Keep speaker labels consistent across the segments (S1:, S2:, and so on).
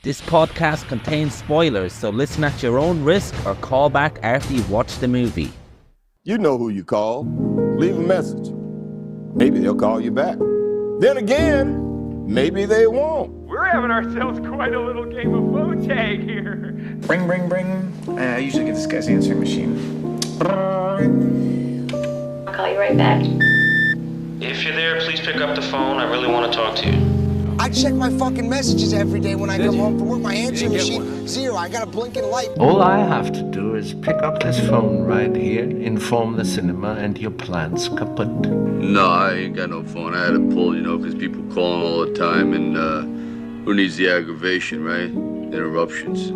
S1: This podcast contains spoilers, so listen at your own risk or call back after you've watched the movie.
S2: You know who you call. Leave a message. Maybe they'll call you back. Then again, maybe they won't.
S3: We're having ourselves quite a little game of phone tag here.
S4: Ring, ring, ring. I usually get this guy's answering machine.
S5: I'll call you right back.
S6: If you're there, please pick up the phone. I really want to talk to you.
S7: I check my fucking messages every day when I come home from work. My answering machine, zero. I got a blinking light.
S8: All I have to do is pick up this phone right here, inform the cinema, and your plan's kaput.
S9: No, I ain't got no phone. I had to pull, because people calling all the time, and who needs the aggravation, right? Interruptions.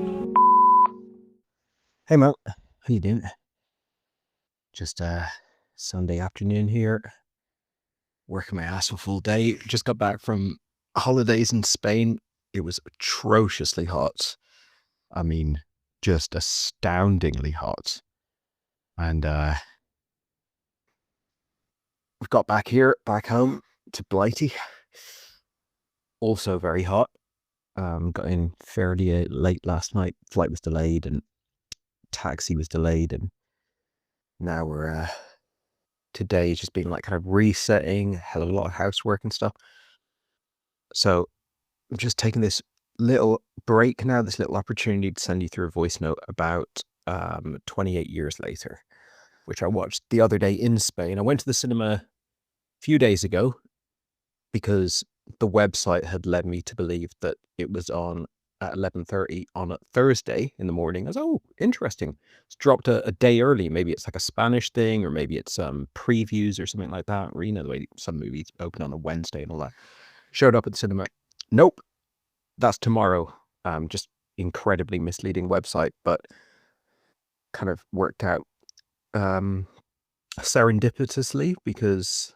S10: Hey, Mo. How you doing? Just Sunday afternoon here. Working my ass off all day. Just got back from holidays in Spain. It was atrociously hot. I mean, just astoundingly hot. And we've got back home to Blighty. Also very hot. Got in fairly late last night. Flight was delayed and taxi was delayed. And now we're today just been like kind of resetting, hell of a lot of housework and stuff. So I'm just taking this little break now, this little opportunity to send you through a voice note about 28 years later, which I watched the other day in Spain. I went to the cinema a few days ago because the website had led me to believe that it was on at 11:30 on a Thursday in the morning. I was, oh, interesting. It's dropped a day early. Maybe it's like a Spanish thing, or maybe it's previews or something like that. Or, the way some movies open on a Wednesday and all that. Showed up at the cinema. Nope. That's tomorrow. Just incredibly misleading website, but kind of worked out serendipitously because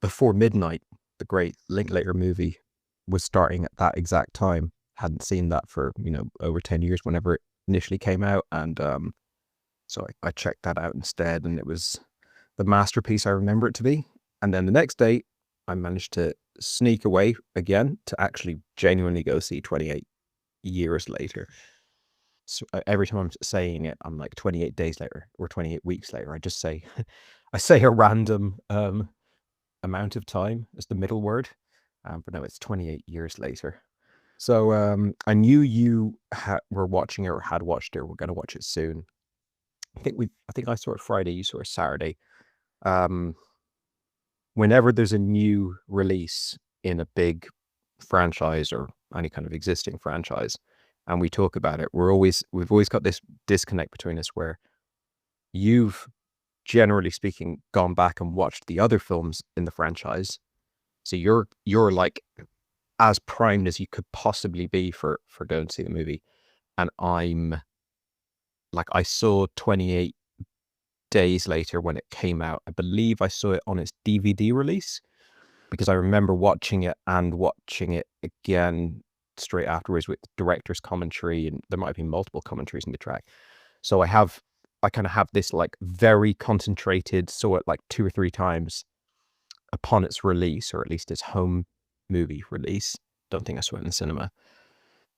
S10: Before Midnight, the great Linklater movie, was starting at that exact time. Hadn't seen that for, over 10 years whenever it initially came out. And so I checked that out instead, and it was the masterpiece I remember it to be. And then the next day, I managed to sneak away again to actually genuinely go see 28 years later. So every time I'm saying it, I'm like 28 days later or 28 weeks later. I just say, I say a random amount of time as the middle word. But no, it's 28 years later. So I knew you were watching it or had watched it. We're going to watch it soon. I think I saw it Friday. You saw it Saturday. Whenever there's a new release in a big franchise or any kind of existing franchise, and we talk about it, we've always got this disconnect between us where you've, generally speaking, gone back and watched the other films in the franchise. So you're like as primed as you could possibly be for going to see the movie. And I'm like, I saw 28 days later when it came out. I believe I saw it on its DVD release because I remember watching it again straight afterwards with director's commentary, and there might have been multiple commentaries in the track. So I kind of have this like very concentrated, saw it like 2 or 3 times upon its release, or at least its home movie release. Don't think I saw it in the cinema.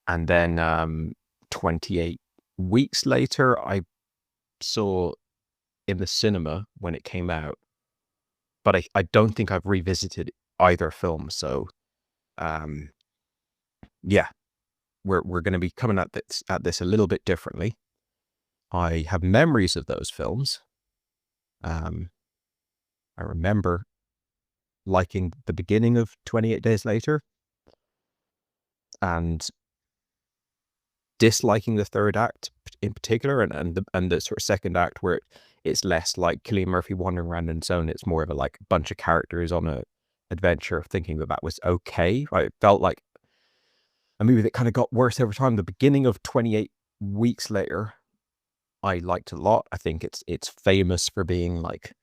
S10: And then 28 weeks later, I saw in the cinema when it came out, but I don't think I've revisited either film. So yeah, we're going to be coming at this a little bit differently. I have memories of those films. I remember liking the beginning of 28 Days Later and disliking the third act in particular, and the sort of second act where it's less like Cillian Murphy wandering around in his own. It's more of a like bunch of characters on a adventure, thinking that was okay. It felt like a movie that kind of got worse over time. The beginning of 28 Weeks Later, I liked a lot. I think it's famous for being like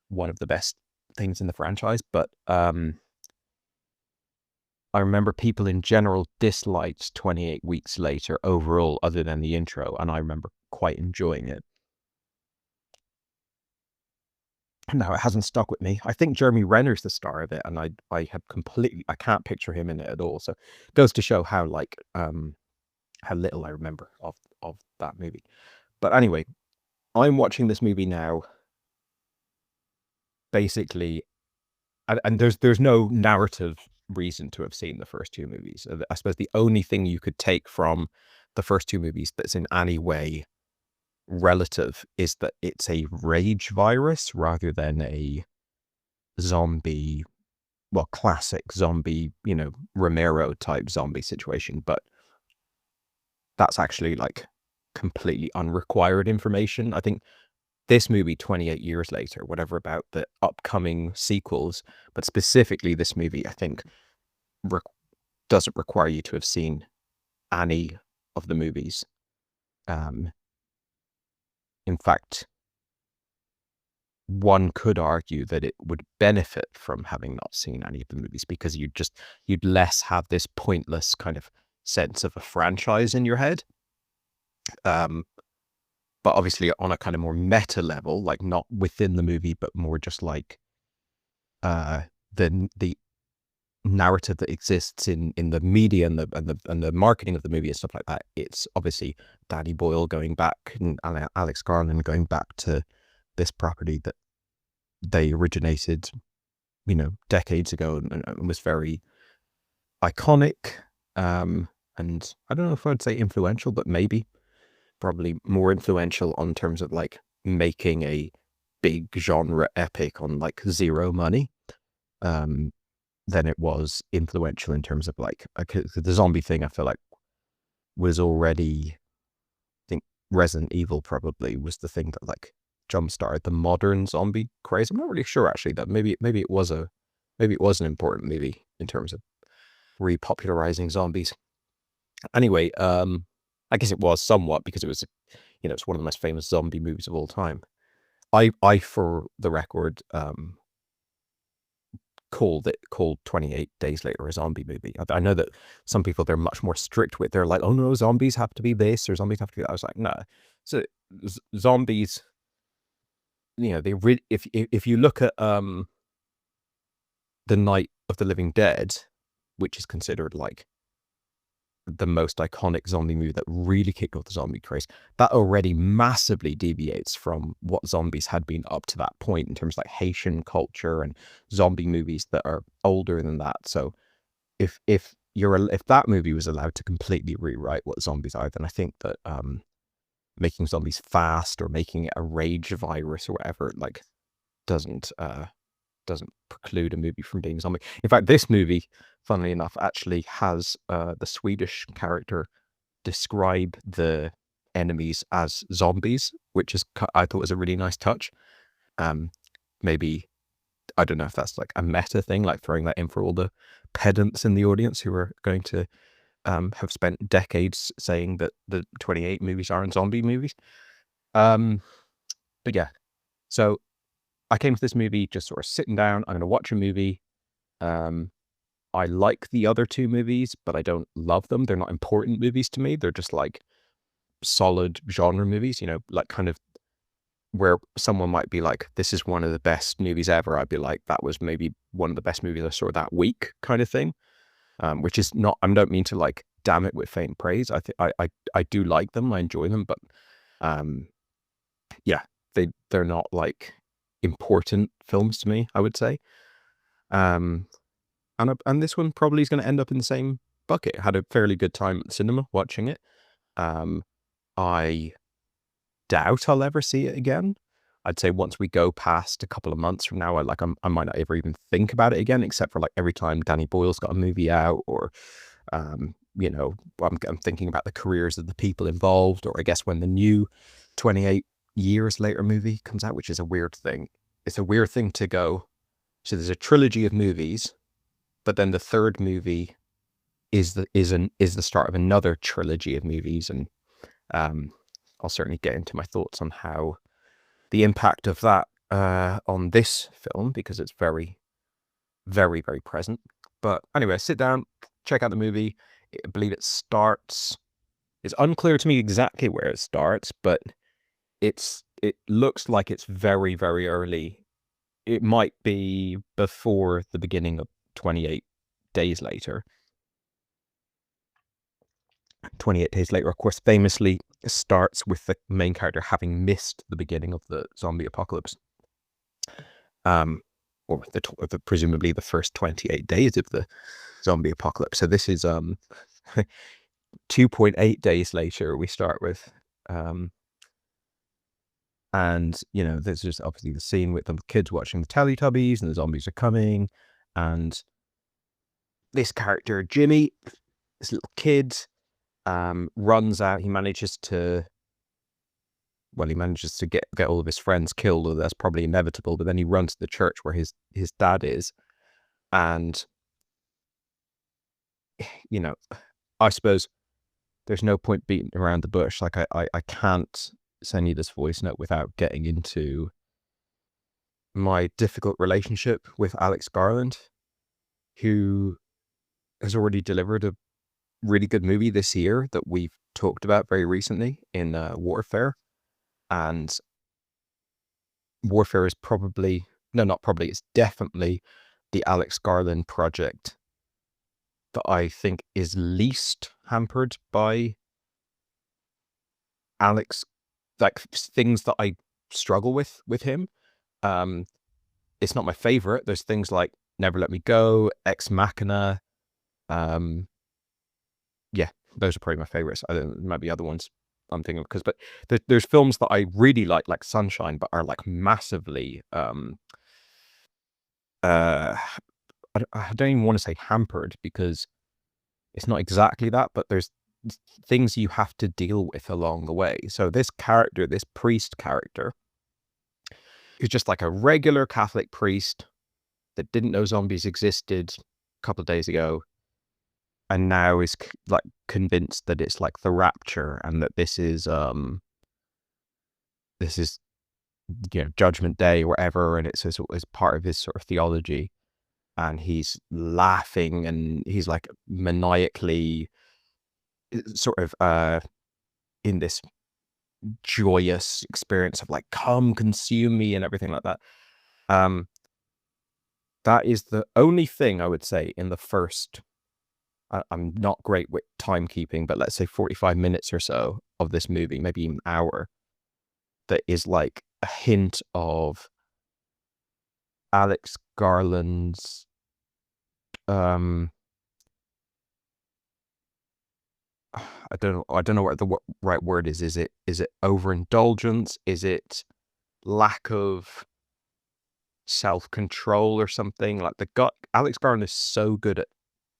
S10: one of the best things in the franchise, but I remember people in general disliked 28 Weeks Later overall, other than the intro, and I remember quite enjoying it. no, it hasn't stuck with me. I think Jeremy Renner's the star of it, and I can't picture him in it at all. So it goes to show how how little I remember of that movie. But anyway, I'm watching this movie now, basically, and there's no narrative reason to have seen the first two movies. I suppose the only thing you could take from the first two movies that's in any way relative is that it's a rage virus rather than a zombie, well, classic zombie, Romero type zombie situation. But that's actually like completely unrequired information. I think this movie 28 years later, whatever about the upcoming sequels, but specifically this movie, I think doesn't require you to have seen any of the movies. In fact, one could argue that it would benefit from having not seen any of the movies, because you'd less have this pointless kind of sense of a franchise in your head. But obviously on a kind of more meta level, like not within the movie, but more just like the narrative that exists in the media and the marketing of the movie and stuff like that. It's obviously Danny Boyle going back and Alex Garland going back to this property that they originated, decades ago, and was very iconic. And I don't know if I'd say influential, but maybe probably more influential on terms of like making a big genre epic on like zero money, than it was influential in terms of like the zombie thing. I feel like was already, I think Resident Evil probably was the thing that like jump-started the modern zombie craze. I'm not really sure actually that maybe it was an important movie in terms of repopularizing zombies. Anyway, I guess it was somewhat, because it was, it's one of the most famous zombie movies of all time. I for the record, called 28 Days Later a zombie movie. I know that some people they're much more strict with. They're like, oh no, zombies have to be this or zombies have to be that. I was like, no. So zombies, if you look at The Night of the Living Dead, which is considered like the most iconic zombie movie that really kicked off the zombie craze, that already massively deviates from what zombies had been up to that point in terms of like Haitian culture and zombie movies that are older than that. So if that movie was allowed to completely rewrite what zombies are, then I think that making zombies fast or making it a rage virus or whatever, like doesn't preclude a movie from being zombie. In fact, this movie, funnily enough, actually has the Swedish character describe the enemies as zombies, which I thought was a really nice touch. Maybe, I don't know if that's like a meta thing, like throwing that in for all the pedants in the audience who are going to have spent decades saying that the 28 movies aren't zombie movies. But yeah, so I came to this movie just sort of sitting down. I'm going to watch a movie. I like the other two movies, but I don't love them. They're not important movies to me. They're just like solid genre movies, like kind of where someone might be like, this is one of the best movies ever. I'd be like, that was maybe one of the best movies I saw that week, kind of thing. Which is not, I don't mean to like damn it with faint praise. I do like them. I enjoy them, but yeah, they're not like important films to me, I would say. And this one probably is going to end up in the same bucket. I had a fairly good time at the cinema watching it. I doubt I'll ever see it again. I'd say once we go past a couple of months from now, I might not ever even think about it again, except for like every time Danny Boyle's got a movie out, or I'm thinking about the careers of the people involved, or I guess when the new 28 Years Later movie comes out, which is a weird thing. It's a weird thing to go, so there's a trilogy of movies, but then the third movie is the start of another trilogy of movies, and I'll certainly get into my thoughts on how the impact of that on this film, because it's very, very, very present. But anyway, sit down, check out the movie. I believe it starts. It's unclear to me exactly where it starts, but it looks like it's very, very early it might be before the beginning of 28 Days Later. 28 Days Later, of course, famously starts with the main character having missed the beginning of the zombie apocalypse. Or presumably the first 28 days of the zombie apocalypse. So this is 2.8 days later we start with. And, you know, there's just obviously the scene with the kids watching the Teletubbies and the zombies are coming. And this character, Jimmy, this little kid, runs out. He manages to get all of his friends killed, or that's probably inevitable. But then he runs to the church where his dad is. And, you know, I suppose there's no point beating around the bush. Like, I can't send you this voice note without getting into my difficult relationship with Alex Garland, who has already delivered a really good movie this year that we've talked about very recently in Warfare. And Warfare is it's definitely the Alex Garland project that I think is least hampered by Alex, like things that I struggle with him. It's not my favorite. There's things like Never Let Me Go, Ex Machina. Yeah, those are probably my favorites. There might be other ones I'm thinking of, but there's films that I really like Sunshine, but are like massively I don't even want to say hampered, because it's not exactly that, but there's things you have to deal with along the way. So this character, this priest character, who's just like a regular Catholic priest that didn't know zombies existed a couple of days ago, and now is like convinced that it's like the rapture, and that this is you know, Judgment Day or whatever, and it's part of his sort of theology. And he's laughing, and he's like maniacally sort of in this joyous experience of like, come consume me and everything like that. That is the only thing I would say in the first, I'm not great with timekeeping, but let's say 45 minutes or so of this movie, maybe even an hour, that is like a hint of Alex Garland's I don't know what the right word is. Is it overindulgence? Is it lack of self-control or something? Like Alex Garland is so good at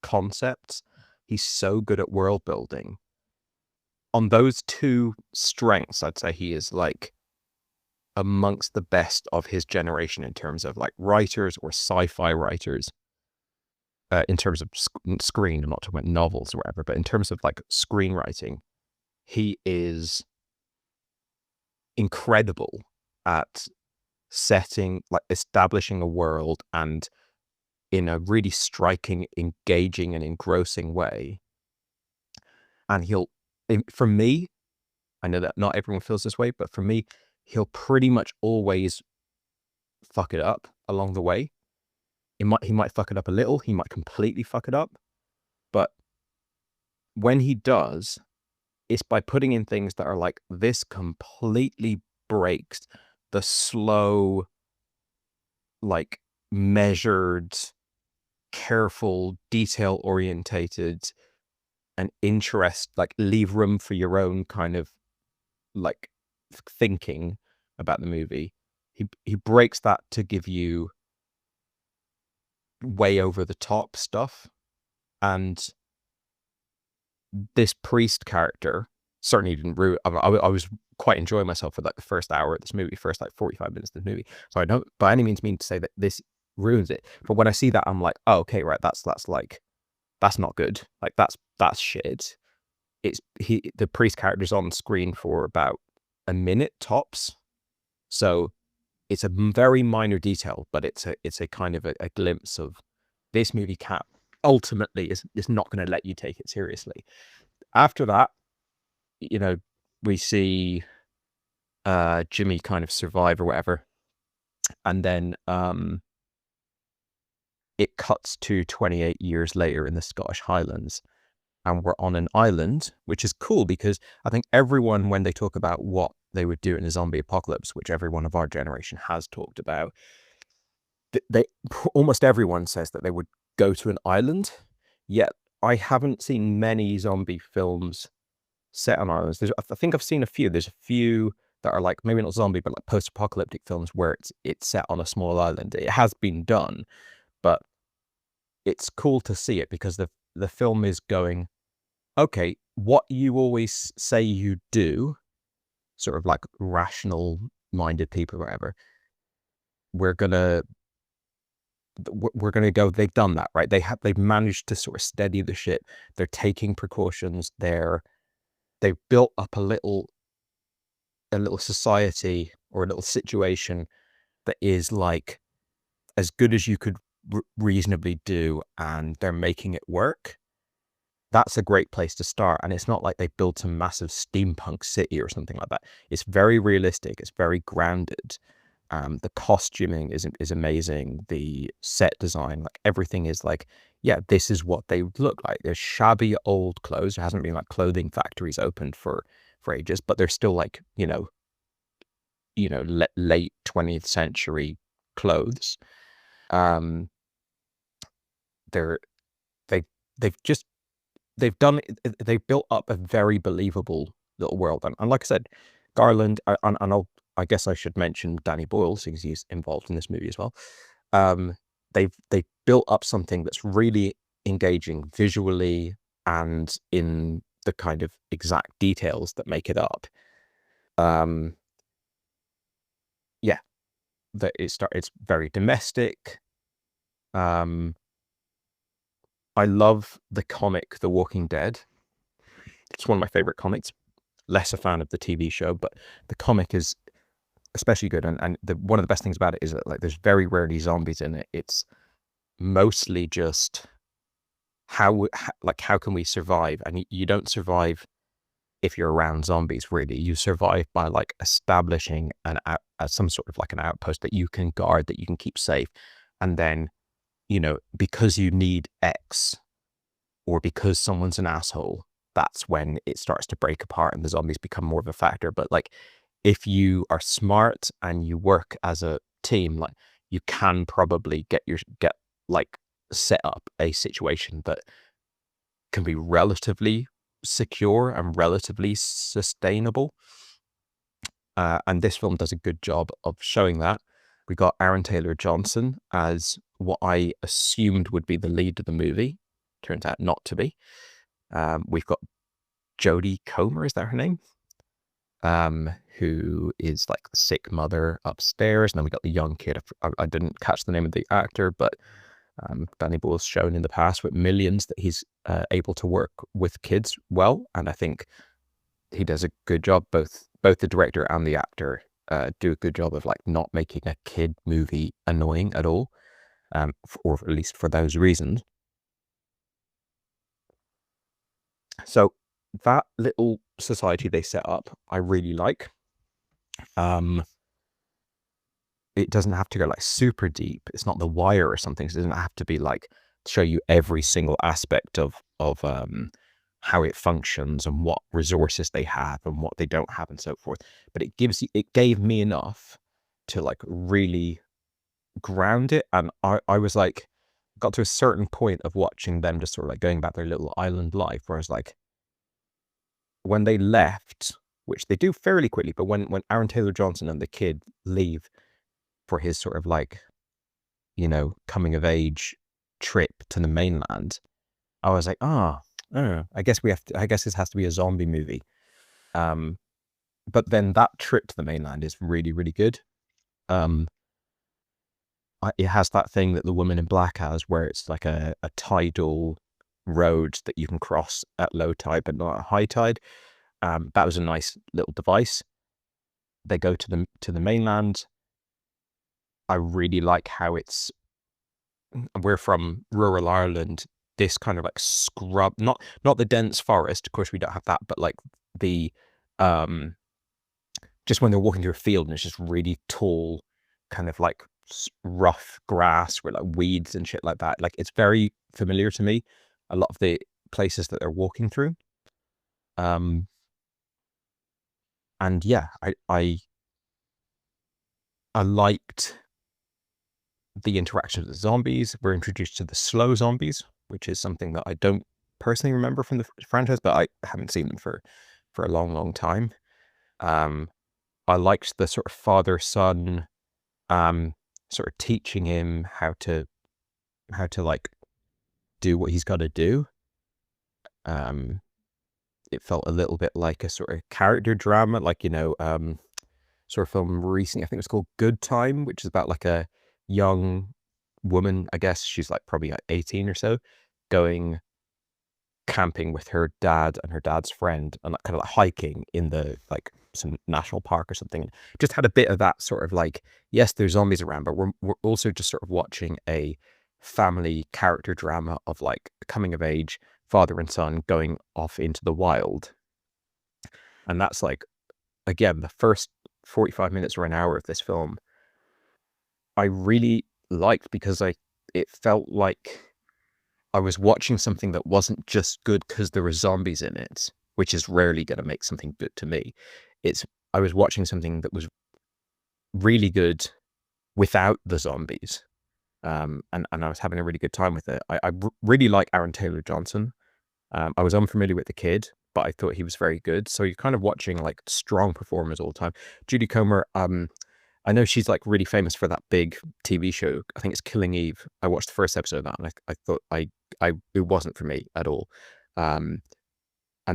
S10: concepts. He's so good at world building. On those two strengths, I'd say he is like amongst the best of his generation in terms of like writers or sci-fi writers. In terms of screen, I'm not talking about novels or whatever, but in terms of like screenwriting, he is incredible at establishing a world, and in a really striking, engaging, and engrossing way. And for me, I know that not everyone feels this way, but for me, he'll pretty much always fuck it up along the way. He might fuck it up a little. He might completely fuck it up. But when he does, it's by putting in things that are like, this completely breaks the slow, like measured, careful, detail orientated, and interest, like leave room for your own kind of like thinking about the movie. He breaks that to give you way over the top stuff. And this priest character certainly didn't ruin. I was quite enjoying myself for like the first hour of this movie, first like 45 minutes of this movie. So I don't by any means mean to say that this ruins it. But when I see that, I'm like, oh, okay, right, that's not good. Like that's shit. The priest character's on screen for about a minute tops. So it's a very minor detail, but it's a kind of a glimpse of this movie ultimately is not going to let you take it seriously. After that, you know, we see Jimmy kind of survive or whatever. And then it cuts to 28 years later in the Scottish Highlands, and we're on an island, which is cool because I think everyone, when they talk about what they would do in a zombie apocalypse, which everyone of our generation has talked about, they almost everyone says that they would go to an island. Yet I haven't seen many zombie films set on islands. I think I've seen a few. There's a few that are like, maybe not zombie, but like post-apocalyptic films where it's set on a small island. It has been done, but it's cool to see it because the film is going, okay, what you always say you do, sort of like rational-minded people or whatever, we're gonna go, they've done that, right? They've managed to sort of steady the ship. They're taking precautions. They've built up a little society or a little situation that is like as good as you could reasonably do, and they're making it work. That's a great place to start. And it's not like they built a massive steampunk city or something like that. It's very realistic. It's very grounded. The costuming is amazing. The set design, like everything is like, yeah, this is what they look like. They're shabby old clothes. There hasn't been like clothing factories opened for ages, but they're still like, late 20th century clothes. They've built up a very believable little world. And like I said, Garland, I guess I should mention Danny Boyle, since he's involved in this movie as well. They've built up something that's really engaging visually and in the kind of exact details that make it up. Yeah, that it's very domestic. I love the comic The Walking Dead. It's one of my favorite comics. Less a fan of the TV show, but the comic is especially good. And one of the best things about it is that like there's very rarely zombies in it. It's mostly just how can we survive? And you don't survive if you're around zombies, really. You survive by like establishing some sort of like an outpost that you can guard, that you can keep safe. And then, because you need X, or because someone's an asshole, that's when it starts to break apart and the zombies become more of a factor. But like, if you are smart and you work as a team, like you can probably get set up a situation that can be relatively secure and relatively sustainable. And this film does a good job of showing that. We got Aaron Taylor-Johnson as what I assumed would be the lead of the movie. Turns out not to be. We've got Jodie Comer, is that her name? Who is like the sick mother upstairs. And then we got the young kid. I didn't catch the name of the actor, but Danny Boyle's shown in the past with Millions that he's able to work with kids well. And I think he does a good job. Both the director and the actor do a good job of like not making a kid movie annoying at all, or at least for those reasons. So that little society they set up, I really like. It doesn't have to go like super deep. It's not The Wire or something. So it doesn't have to be like show you every single aspect of how it functions and what resources they have and what they don't have and so forth. But it gave me enough to like really ground it. And I was like, got to a certain point of watching them just sort of like going about their little island life, where I was like, when they left, which they do fairly quickly, but when Aaron Taylor-Johnson and the kid leave for his sort of like, coming of age trip to the mainland, I was like, I guess this has to be a zombie movie. But then that trip to the mainland is really, really good. It has that thing that The Woman in Black has, where it's like a tidal road that you can cross at low tide but not at high tide. That was a nice little device. They go to the mainland. I really like how we're from rural Ireland, this kind of like scrub, not the dense forest, of course we don't have that, but like the just when they're walking through a field and it's just really tall kind of like rough grass with like weeds and shit like that. Like it's very familiar to me, a lot of the places that they're walking through. And yeah, I liked the interaction with the zombies. We're introduced to the slow zombies, which is something that I don't personally remember from the franchise, but I haven't seen them for a long time. I liked the sort of father-son sort of teaching him how to like do what he's got to do. It felt a little bit like a sort of character drama, like, you know, sort of film recently, I think it was called Good Time, which is about like a young woman, I guess she's like probably like 18 or so, going camping with her dad and her dad's friend, and like kind of like hiking in the like some national park or something. Just had a bit of that sort of like, yes, there's zombies around, but we're also just sort of watching a family character drama of like coming of age father and son going off into the wild. And that's like, again, the first 45 minutes or an hour of this film I really liked, because it felt like I was watching something that wasn't just good because there were zombies in it, which is rarely going to make something good to me. I was watching something that was really good without the zombies. And I was having a really good time with it. I really like Aaron Taylor-Johnson. I was unfamiliar with the kid, but I thought he was very good. So you're kind of watching like strong performers all the time. Judy Comer, I know she's like really famous for that big TV show. I think it's Killing Eve. I watched the first episode of that, and I thought it wasn't for me at all. And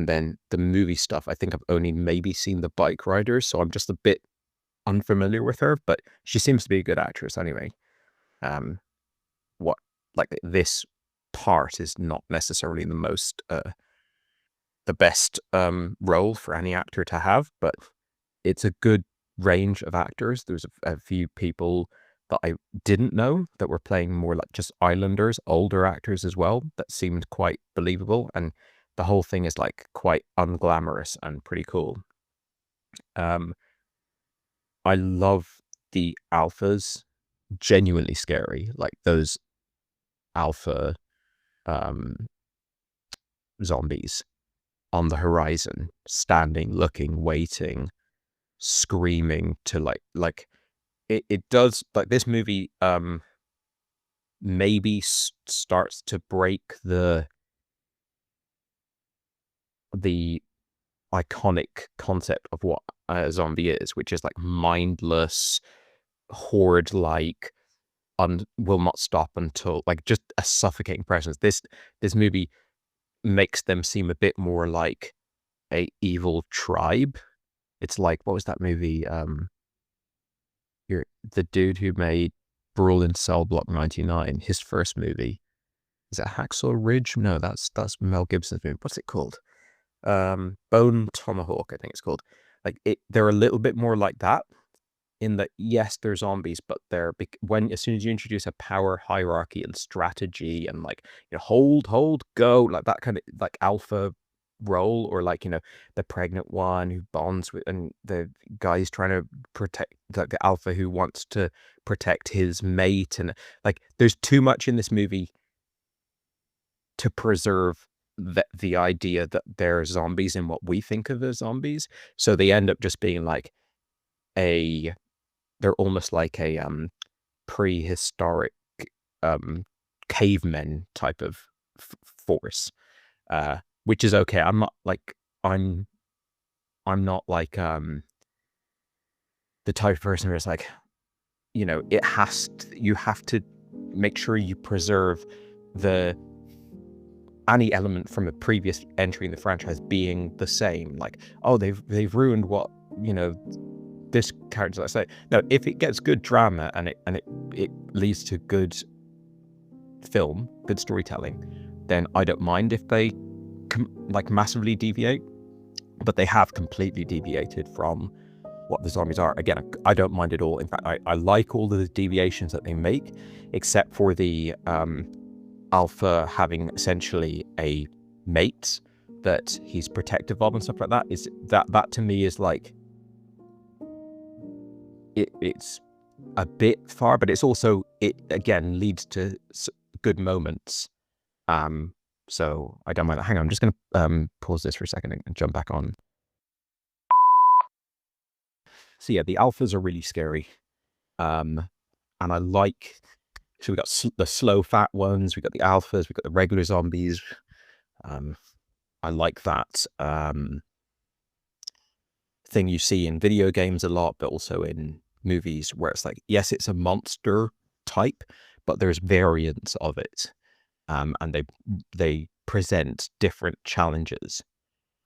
S10: then the movie stuff, I think I've only maybe seen The Bike Riders, so I'm just a bit unfamiliar with her, but she seems to be a good actress anyway. This part is not necessarily the best role for any actor to have, but it's a good range of actors. There's a few people that I didn't know that were playing more like just islanders, older actors as well, that seemed quite believable, and the whole thing is like quite unglamorous and pretty cool. I love the alphas, genuinely scary, like those alpha zombies on the horizon, standing, looking, waiting, screaming to like it does, like this movie maybe starts to break the iconic concept of what a zombie is, which is like mindless horde, like will not stop until, like, just a suffocating presence. This movie makes them seem a bit more like a evil tribe. It's like, what was that movie? The dude who made Brawl in Cell Block 99, his first movie. Is it Hacksaw Ridge? No, that's Mel Gibson's movie. What's it called? Bone Tomahawk, I think it's called. Like they're a little bit more like that, in that, yes, they're zombies, but as soon as you introduce a power hierarchy and strategy and like, you know, hold, go, like that kind of like alpha role, or like, you know, the pregnant one who bonds with, and the guy's trying to protect, like the alpha who wants to protect his mate, and like there's too much in this movie to preserve the idea that they're zombies in what we think of as zombies. So they end up just being like they're almost like a prehistoric cavemen type of force, which is okay. I'm not like the type of person who's like, you know, you have to make sure you preserve any element from a previous entry in the franchise being the same. Like, oh, they've ruined what, you know, this character. I say, no, if it gets good drama and it leads to good film, good storytelling, then I don't mind if they like massively deviate. But they have completely deviated from what the zombies are. Again, I don't mind at all. In fact, I like all the deviations that they make, except for the alpha having essentially a mate that he's protective of and stuff like that. That to me is like, it's a bit far, but it's also, it again leads to good moments. So I don't mind that. Hang on, I'm just gonna pause this for a second and jump back on. So yeah, the alphas are really scary. And I like, so we got the slow fat ones, we got the alphas, we got the regular zombies. I like that thing you see in video games a lot, but also in movies, where it's like, yes, it's a monster type, but there's variants of it. And they present different challenges.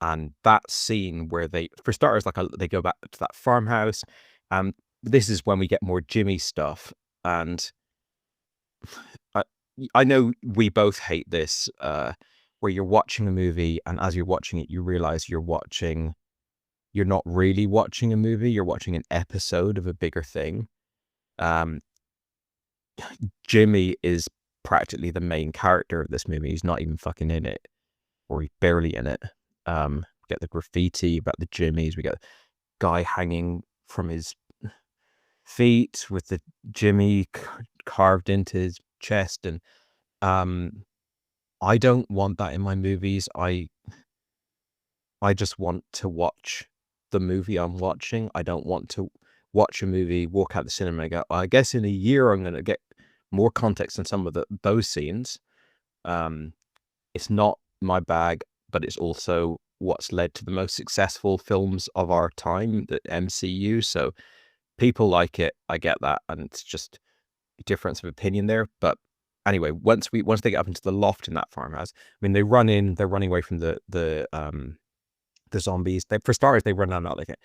S10: And that scene where they, for starters, like they go back to that farmhouse. This is when we get more Jimmy stuff. And I know we both hate this, where you're watching a movie, and as you're watching it, you realize you're not really watching a movie, you're watching an episode of a bigger thing. Jimmy is practically the main character of this movie. He's not even fucking in it, or he's barely in it. We get the graffiti about the Jimmies. We get a guy hanging from his feet with the Jimmy carved into his chest. And I don't want that in my movies. I just want to watch the movie I'm watching. I don't want to watch a movie, walk out the cinema and go, I guess in a year I'm going to get more context in some of those scenes. It's not my bag, but it's also what's led to the most successful films of our time, the MCU. So people like it. I get that. And it's just a difference of opinion there. But anyway, once they get up into the loft in that farmhouse, I mean, they're running away from the zombies. For starters, they run down like a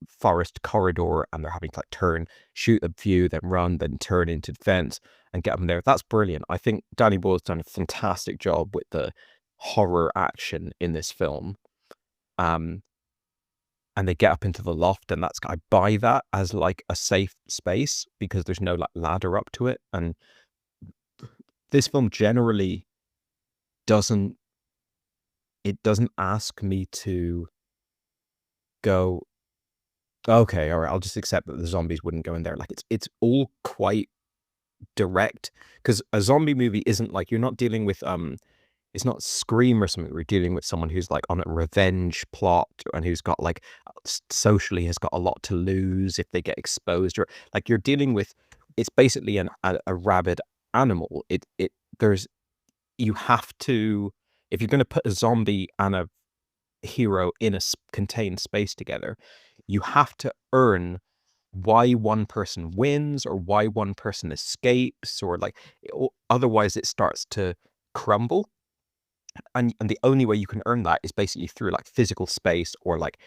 S10: forest corridor, and they're having to like turn, shoot a few, then run, then turn into defense and get them there. That's brilliant. I think Danny Boyle's done a fantastic job with the horror action in this film. And they get up into the loft, and I buy that as like a safe space because there's no like ladder up to it. And this film generally doesn't ask me to go, okay, all right, I'll just accept that the zombies wouldn't go in there. Like it's all quite direct, because a zombie movie isn't like, you're not dealing with it's not Scream or something. We're dealing with someone who's like on a revenge plot, and who's got like socially has got a lot to lose if they get exposed, or like you're dealing with, it's basically a rabid animal. You have to, if you're going to put a zombie and a hero in a contained space together, you have to earn why one person wins or why one person escapes, or like, otherwise it starts to crumble. And the only way you can earn that is basically through like physical space, or like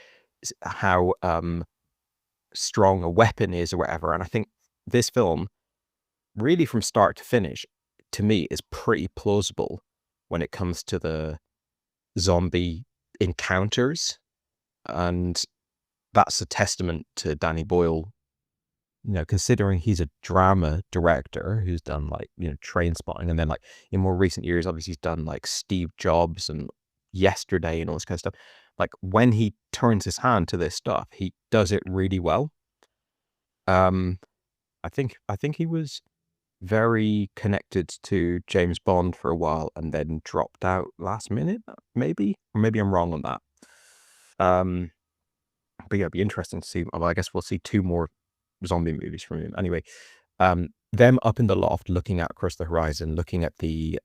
S10: how strong a weapon is or whatever. And I think this film, really from start to finish, to me is pretty plausible when it comes to the zombie encounters. And that's a testament to Danny Boyle, considering he's a drama director who's done like, Trainspotting, and then like in more recent years, obviously he's done like Steve Jobs and Yesterday and all this kind of stuff. Like when he turns his hand to this stuff, he does it really well. I think he was very connected to James Bond for a while, and then dropped out last minute, maybe, or maybe I'm wrong on that. But yeah, it'd be interesting to see. Well, I guess we'll see 2 more zombie movies from him. Anyway, them up in the loft, looking out across the horizon, looking at the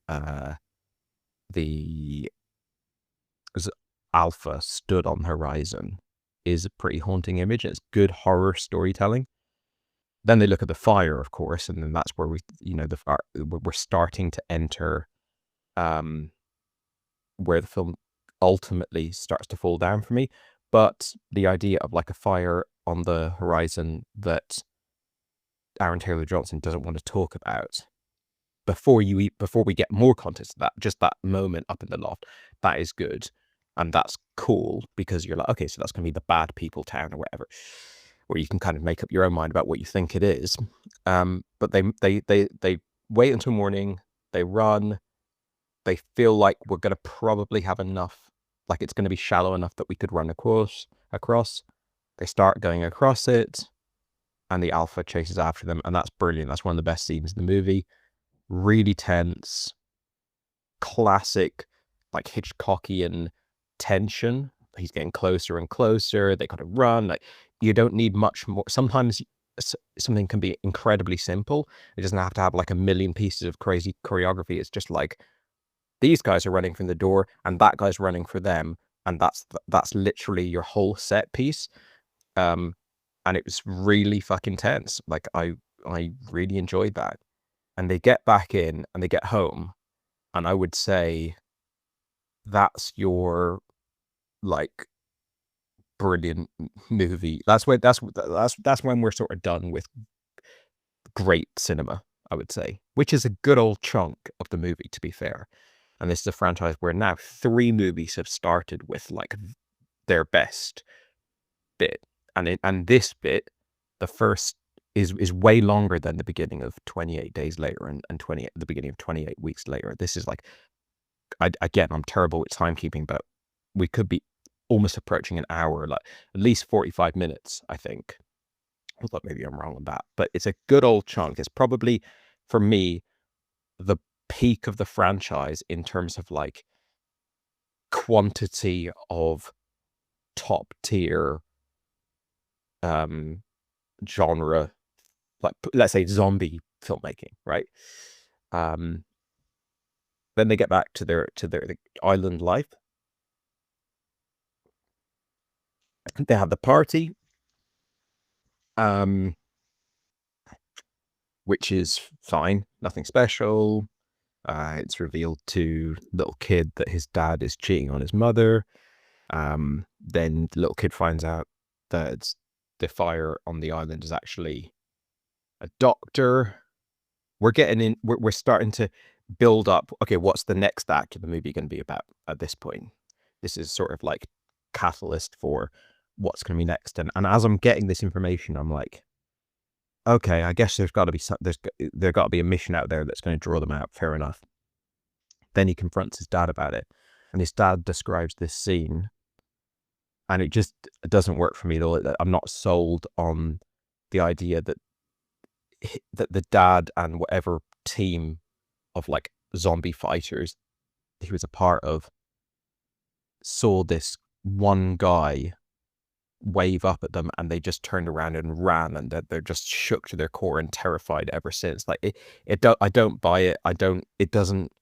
S10: alpha stood on the horizon, is a pretty haunting image. It's good horror storytelling. Then they look at the fire, of course, and then that's where we're starting to enter where the film ultimately starts to fall down for me. But the idea of like a fire on the horizon that Aaron Taylor Johnson doesn't want to talk about, before we get more context of that, just that moment up in the loft, that is good. And that's cool, because you're like, okay, so that's going to be the bad people town or whatever, where you can kind of make up your own mind about what you think it is. But they wait until morning, they run, they feel like we're going to probably have enough, like it's going to be shallow enough that we could run across. They start going across it. and the alpha chases after them, and that's brilliant. That's one of the best scenes in the movie. Really tense, classic, like Hitchcockian tension. He's getting closer and closer. They got to run. Like, you don't need much more. Sometimes something can be incredibly simple. It doesn't have to have like a million pieces of crazy choreography. It's just like, these guys are running from the door and that guy's running for them, and that's literally your whole set piece. And it was really fucking tense. Like, I really enjoyed that. And they get back in and they get home, and I would say that's your like brilliant movie. That's when we're sort of done with great cinema, I would say, which is a good old chunk of the movie, to be fair. And this is a franchise where now 3 movies have started with like their best bit, and this bit, the first, is way longer than the beginning of 28 Days Later and the beginning of 28 Weeks Later. This is like, again, I'm terrible with timekeeping, but we could be almost approaching an hour, like at least 45 minutes, I think. Although maybe I'm wrong on that, but it's a good old chunk. It's probably, for me, the peak of the franchise in terms of like quantity of top tier genre, like, let's say, zombie filmmaking, right? Then they get back to their island life. They have the party, which is fine, nothing special. It's revealed to little kid that his dad is cheating on his mother. Then the little kid finds out that the fire on the island is actually a doctor. We're getting in. We're starting to build up. Okay, what's the next act of the movie going to be about at this point? This is sort of like catalyst for what's going to be next. And as I'm getting this information, I'm like, okay, I guess there's got to be a mission out there that's going to draw them out. Fair enough. Then he confronts his dad about it, and his dad describes this scene, and it just doesn't work for me at all. I'm not sold on the idea that the dad and whatever team of like zombie fighters he was a part of saw this one guy wave up at them, and they just turned around and ran, and they're just shook to their core and terrified ever since. Like, I don't buy it. It doesn't,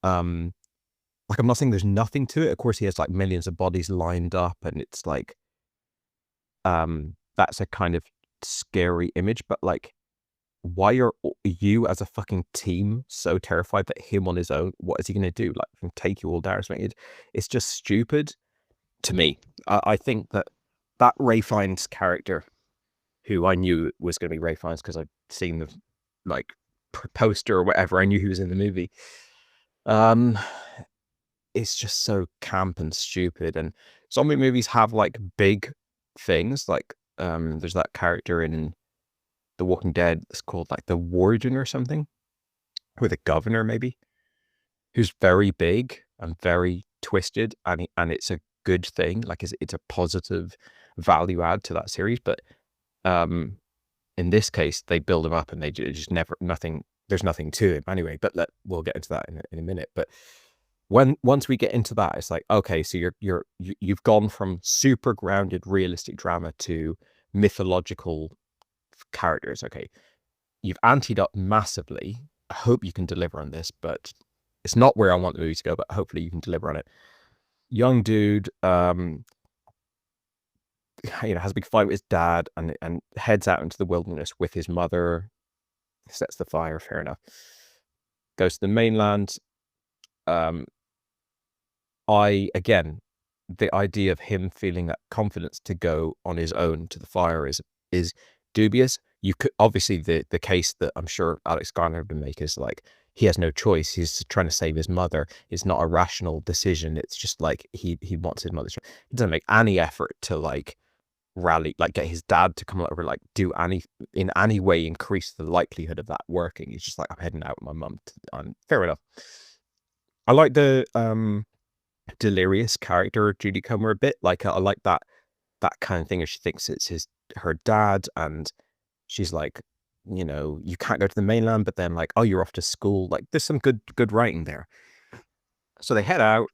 S10: like, I'm not saying there's nothing to it. Of course, he has like millions of bodies lined up, and it's like, that's a kind of scary image, but like, why are you as a fucking team so terrified that him on his own, what is he going to do? Like, can take you all down or something? It's just stupid to me. I think that Ray Fiennes character, who I knew was going to be Ray Fiennes because I'd seen the like poster or whatever, I knew he was in the movie. It's just so camp and stupid. And zombie movies have like big things, like there's that character in The Walking Dead, it's called like the Warden or something, or the Governor maybe, who's very big and very twisted, and it's a good thing. Like, it's a positive value add to that series. But in this case, they build him up and they just there's nothing to him anyway. But we'll get into that in a minute. But once we get into that, it's like, okay, so you've gone from super grounded realistic drama to mythological characters. Okay, you've anteed up massively. I hope you can deliver on this, but it's not where I want the movie to go, but hopefully you can deliver on it. Young dude, has a big fight with his dad and heads out into the wilderness with his mother, sets the fire, fair enough, goes to the mainland. The idea of him feeling that confidence to go on his own to the fire is dubious. You could obviously, the case that I'm sure Alex Garner would make is like, he has no choice. He's trying to save his mother. It's not a rational decision. It's just like he wants his mother. He doesn't make any effort to like rally, like get his dad to come over, like do in any way increase the likelihood of that working. He's just like, I'm heading out with my mum. Fair enough. I like the delirious character of Judy Comer a bit. Like, I like that kind of thing. If she thinks it's her dad, and she's like, you know, you can't go to the mainland, but then like, oh, you're off to school. Like, there's some good writing there. So they head out.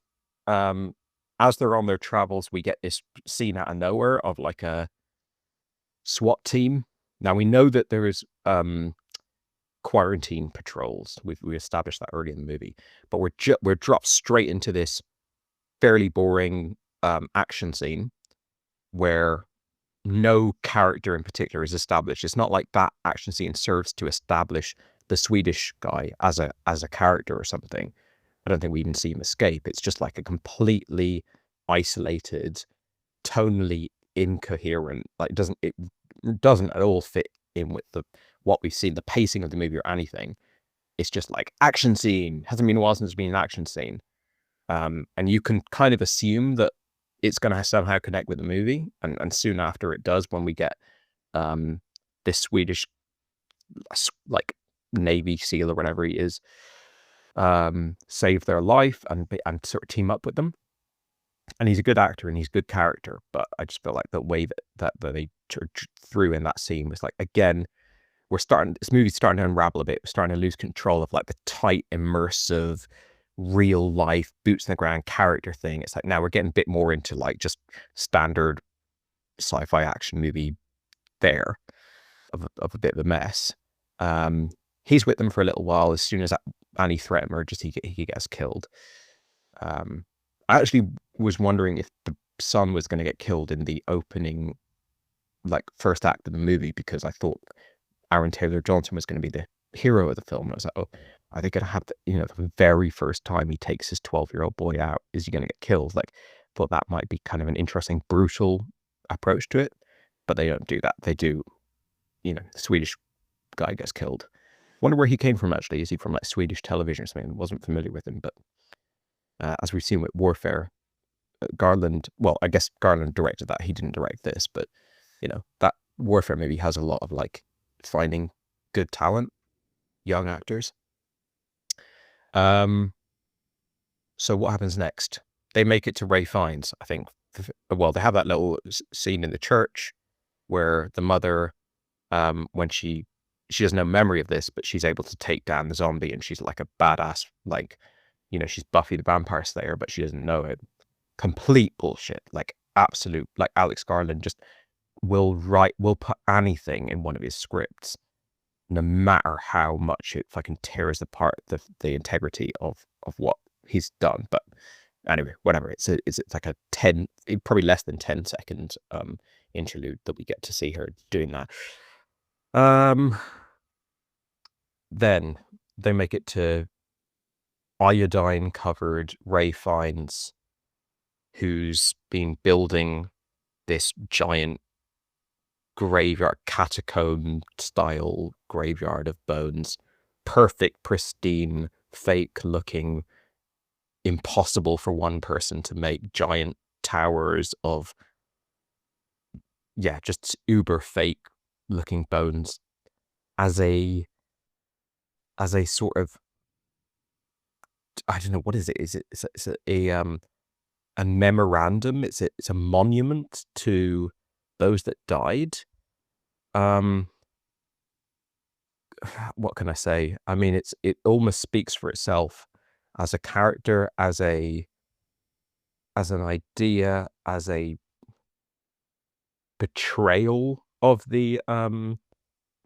S10: As they're on their travels, we get this scene out of nowhere of like a SWAT team. Now we know that there is quarantine patrols. We established that early in the movie, but we're dropped straight into this fairly boring action scene where no character in particular is established. It's not like that action scene serves to establish the Swedish guy as a character or something. I don't think we even see him escape. It's just like a completely isolated, tonally incoherent, like it doesn't at all fit in with what we've seen, the pacing of the movie or anything. It's just like action scene. Hasn't been a while since there's been an action scene. And you can kind of assume that it's going to somehow connect with the movie. And soon after it does, when we get this Swedish like Navy SEAL or whatever he is, save their life and sort of team up with them. And he's a good actor and he's a good character, but I just feel like the way that they threw in that scene was like, again, this movie's starting to unravel a bit. We're starting to lose control of like the tight, immersive, real life, boots on the ground character thing. It's like now we're getting a bit more into like just standard sci-fi action movie fare of a bit of a mess. He's with them for a little while. As soon as any threat emerges, he gets killed. I actually was wondering if the son was going to get killed in the opening, like first act of the movie, because I thought Aaron Taylor Johnson was going to be the hero of the film. And I was like, oh, are they going to have the very first time he takes his 12-year-old boy out, is he going to get killed? Like, thought that might be kind of an interesting, brutal approach to it, but they don't do that. They do, the Swedish guy gets killed. Wonder where he came from, actually. Is he from like Swedish television or something? I wasn't familiar with him, but as we've seen with Warfare, Garland, well, I guess Garland directed that. He didn't direct this, but that Warfare movie has a lot of like finding good talent, young actors. So what happens next? They make it to Ray Fiennes, I think. Well, they have that little scene in the church where the mother, when she has no memory of this, but she's able to take down the zombie, and she's like a badass, like, she's Buffy the Vampire Slayer, but she doesn't know it. Complete bullshit, like absolute, like Alex Garland just will put anything in one of his scripts, no matter how much it fucking tears apart the integrity of what he's done. But anyway, whatever. It's like a probably less than 10-second interlude that we get to see her doing that. Then they make it to iodine covered Ray Fiennes, who's been building this giant graveyard, catacomb style graveyard of bones, perfect, pristine, fake looking, impossible for one person to make giant towers of just uber fake looking bones as a sort of, I don't know, what is it? It's a memorandum. It's a monument to those that died. What can I say? I mean, it almost speaks for itself as a character, as an idea, as a betrayal of the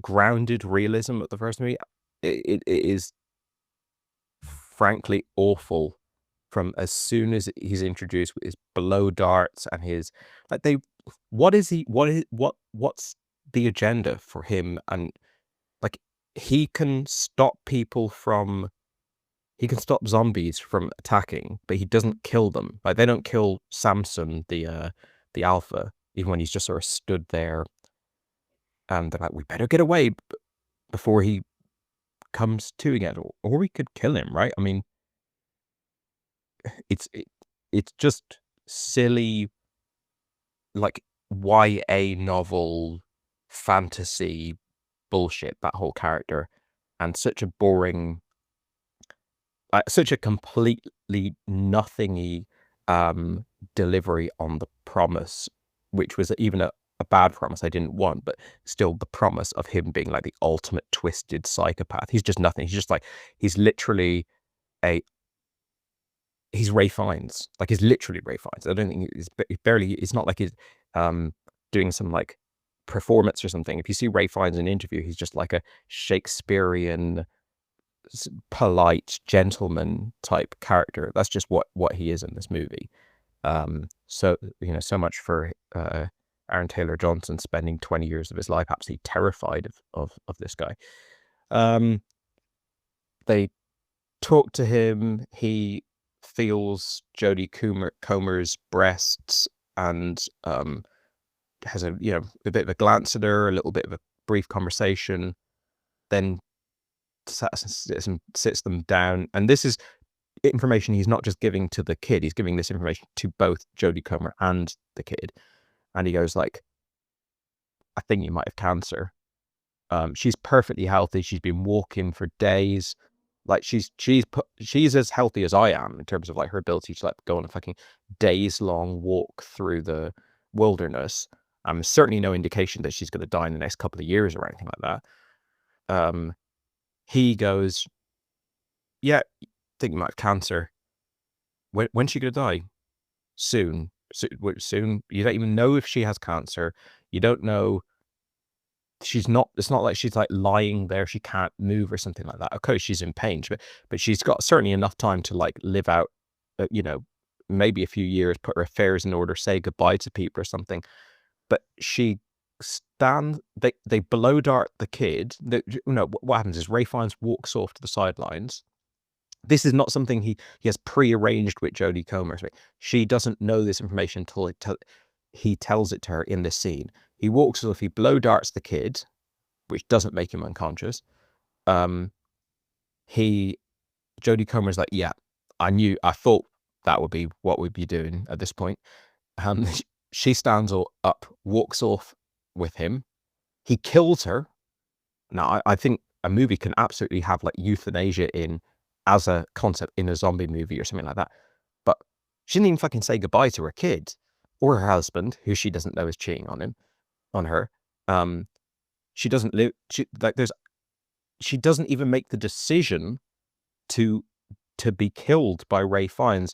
S10: grounded realism of the first movie. It is frankly awful from as soon as he's introduced with his blow darts and his what's the agenda for him? And like, he can stop zombies from attacking, but he doesn't kill them. Like, they don't kill Samson, the alpha, even when he's just sort of stood there, and they're like, we better get away before he comes to again, or we could kill him, right? I mean, it's just silly, like YA novel fantasy bullshit, that whole character, and such a boring, such a completely nothingy delivery on the promise, which was even a bad promise I didn't want, but still the promise of him being like the ultimate twisted psychopath. He's just nothing. He's just like, he's literally he's Ray Fiennes. Like, he's literally Ray Fiennes. I don't think it's not like he's doing some like performance or something. If you see Ray Fiennes in an interview, he's just like a Shakespearean polite gentleman type character. That's just what he is in this movie. So so much for Aaron Taylor Johnson spending 20 years of his life absolutely terrified of this guy. They talk to him. He feels Jodie Comer's breasts and has a bit of a glance at her, a little bit of a brief conversation, then sits them down. And this is information he's not just giving to the kid, he's giving this information to both Jodie Comer and the kid. And he goes like, I think you might have cancer. She's perfectly healthy. She's been walking for days. Like, she's as healthy as I am in terms of like her ability to like go on a fucking days long walk through the wilderness. Certainly no indication that she's going to die in the next couple of years or anything like that. He goes, yeah, I think you might have cancer. When's she going to die? Soon. Soon. You don't even know if she has cancer. You don't know. It's not like she's like lying there, she can't move or something like that. Okay, she's in pain, but she's got certainly enough time to like live out, maybe a few years, put her affairs in order, say goodbye to people or something. But she they blow dart the kid. What happens is Ray Fiennes walks off to the sidelines. This is not something he has pre-arranged with Jodie Comer. She doesn't know this information until he tells it to her in this scene. He walks off, he blow darts the kid, which doesn't make him unconscious. Jodie Comer's like, yeah, I thought that would be what we'd be doing at this point. She stands up, walks off with him. He kills her. Now, I think a movie can absolutely have like euthanasia as a concept in a zombie movie or something like that. But she didn't even fucking say goodbye to her kid or her husband, who she doesn't know is cheating on her. She doesn't live. She doesn't even make the decision to be killed by Ray Fiennes.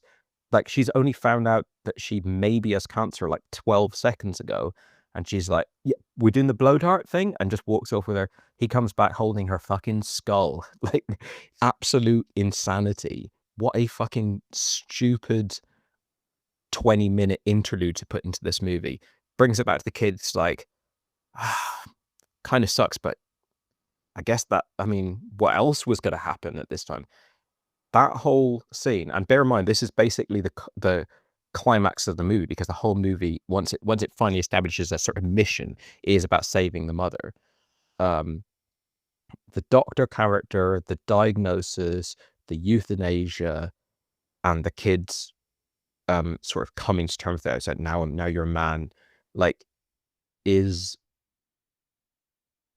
S10: Like, she's only found out that she maybe has cancer like 12 seconds ago, and she's like, yeah, we're doing the blow dart thing, and just walks off with her. He comes back holding her fucking skull. Like, absolute insanity. What a fucking stupid 20-minute interlude to put into this movie. Brings it back to the kids, like, kind of sucks, but I guess what else was going to happen at this time? That whole scene, and bear in mind, this is basically the climax of the movie, because the whole movie, once it finally establishes a sort of mission, is about saving the mother. The doctor character, the diagnosis, the euthanasia, and the kids sort of coming to terms with it. Said, now you're a man, like, is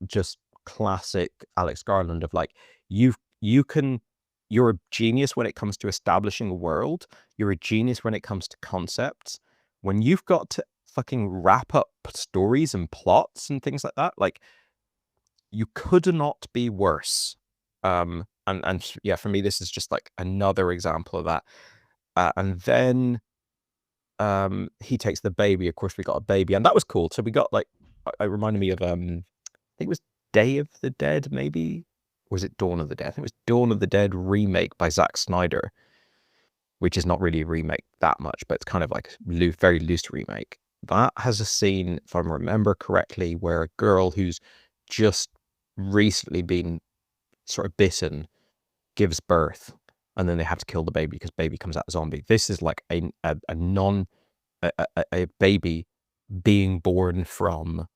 S10: just classic Alex Garland of like, you're a genius when it comes to establishing a world. You're a genius when it comes to concepts. When you've got to fucking wrap up stories and plots and things like that, like, you could not be worse. And yeah, for me, this is just like another example of that. And then he takes the baby. Of course, we got a baby, and that was cool. So we got like, it reminded me of I think it was Day of the Dead, maybe. Or was it Dawn of the Dead? I think it was Dawn of the Dead remake by Zack Snyder, which is not really a remake that much, but it's kind of like very loose remake. That has a scene, if I remember correctly, where a girl who's just recently been sort of bitten gives birth, and then they have to kill the baby because baby comes out a zombie. This is like a baby being born from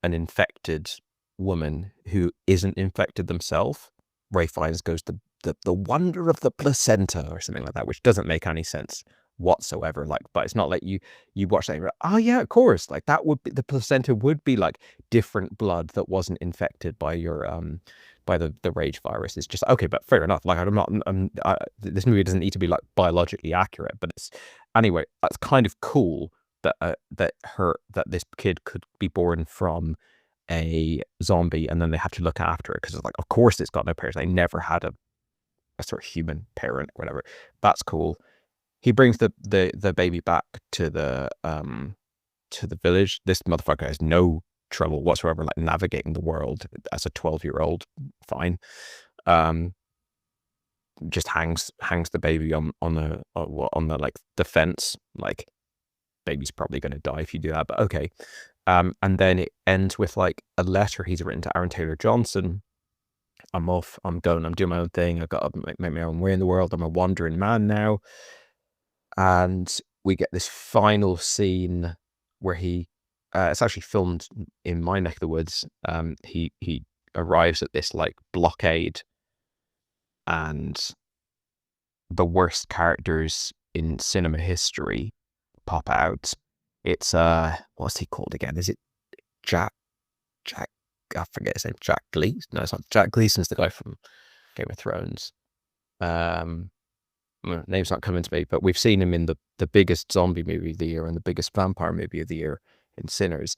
S10: an infected woman who isn't infected themselves. Ray Fiennes goes the wonder of the placenta or something like that, which doesn't make any sense whatsoever. Like, but it's not like you watch that and you're like, oh yeah, of course, like that would be, the placenta would be like different blood that wasn't infected by your by the rage virus. It's just okay, but fair enough. Like, this movie doesn't need to be like biologically accurate, but it's anyway, that's kind of cool that this kid could be born from a zombie, and then they have to look after it because it's like, of course it's got no parents. They never had a sort of human parent, or whatever. That's cool. He brings the baby back to the village. This motherfucker has no trouble whatsoever, like navigating the world as a 12-year-old. Fine. Just hangs the baby on the like the fence. Like, baby's probably going to die if you do that, but okay. And then it ends with like a letter he's written to Aaron Taylor Johnson. I'm off. I'm going. I'm doing my own thing. I got to make my own way in the world. I'm a wandering man now. And we get this final scene where he, it's actually filmed in my neck of the woods. He arrives at this like blockade, and the worst characters in cinema history pop out. It's what's he called again? Is it Jack? I forget his name. Jack Gleeson? No, it's not. Jack Gleeson's the guy from Game of Thrones. Name's not coming to me, but we've seen him in the biggest zombie movie of the year and the biggest vampire movie of the year in Sinners.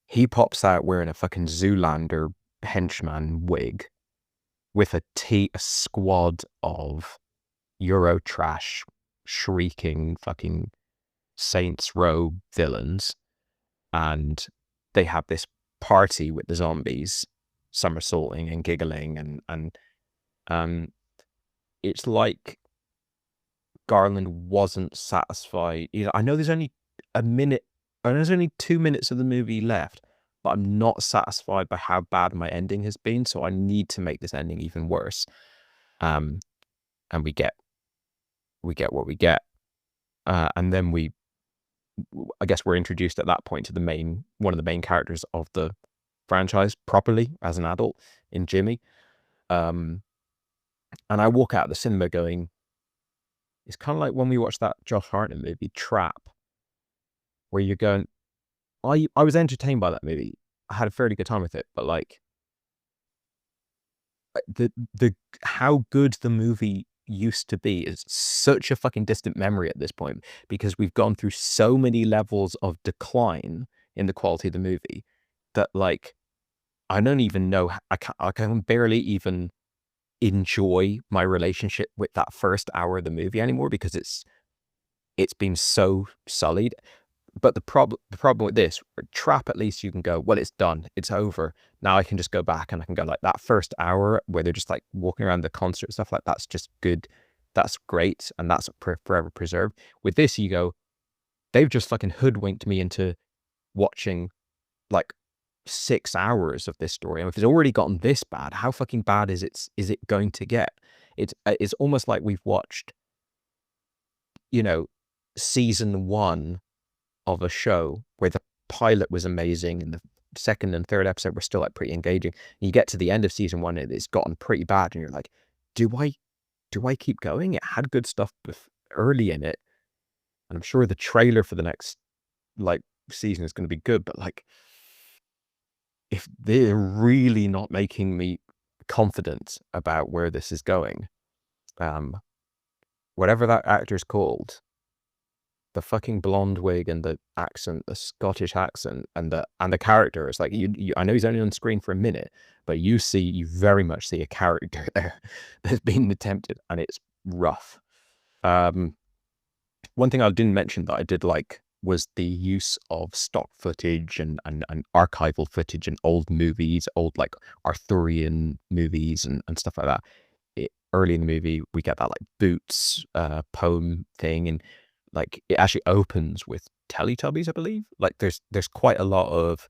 S10: He pops out wearing a fucking Zoolander henchman wig with a squad of Euro trash shrieking fucking Saints Row villains, and they have this party with the zombies somersaulting and giggling, and it's like Garland wasn't satisfied. You know, I know there's only a minute, and there's only 2 minutes of the movie left, but I'm not satisfied by how bad my ending has been, so I need to make this ending even worse. And we get what we get, and then I guess we're introduced at that point to one of the main characters of the franchise properly as an adult in Jimmy. And I walk out of the cinema going, it's kind of like when we watched that Josh Hartnett movie Trap, where you're going, I was entertained by that movie. I had a fairly good time with it, but like the how good the movie used to be is such a fucking distant memory at this point, because we've gone through so many levels of decline in the quality of the movie that like I don't even know, I can barely even enjoy my relationship with that first hour of the movie anymore, because it's been so sullied. But the problem with this Trap, at least you can go, well, it's done, it's over. Now I can just go back and I can go like that first hour where they're just like walking around the concert and stuff, like that's just good, that's great, and that's forever preserved. With this, you go, they've just fucking hoodwinked me into watching like 6 hours of this story, and if it's already gotten this bad, how fucking bad is it going to get? It's almost like we've watched, you know, season 1 of a show where the pilot was amazing and the second and third episode were still like pretty engaging. And you get to the end of season 1 and it's gotten pretty bad, and you're like, do I keep going? It had good stuff early in it, and I'm sure the trailer for the next like season is going to be good, but like if they're really not making me confident about where this is going, whatever that actor's called, the fucking blonde wig and the accent, the Scottish accent, and the character is like, you I know he's only on screen for a minute, but you very much see a character there that's been attempted, and it's rough. One thing I didn't mention that I did like was the use of stock footage and archival footage and old movies, old like Arthurian movies and stuff like that. Early in the movie, we get that like Boots poem thing, and like it actually opens with Teletubbies, I believe. Like there's quite a lot of,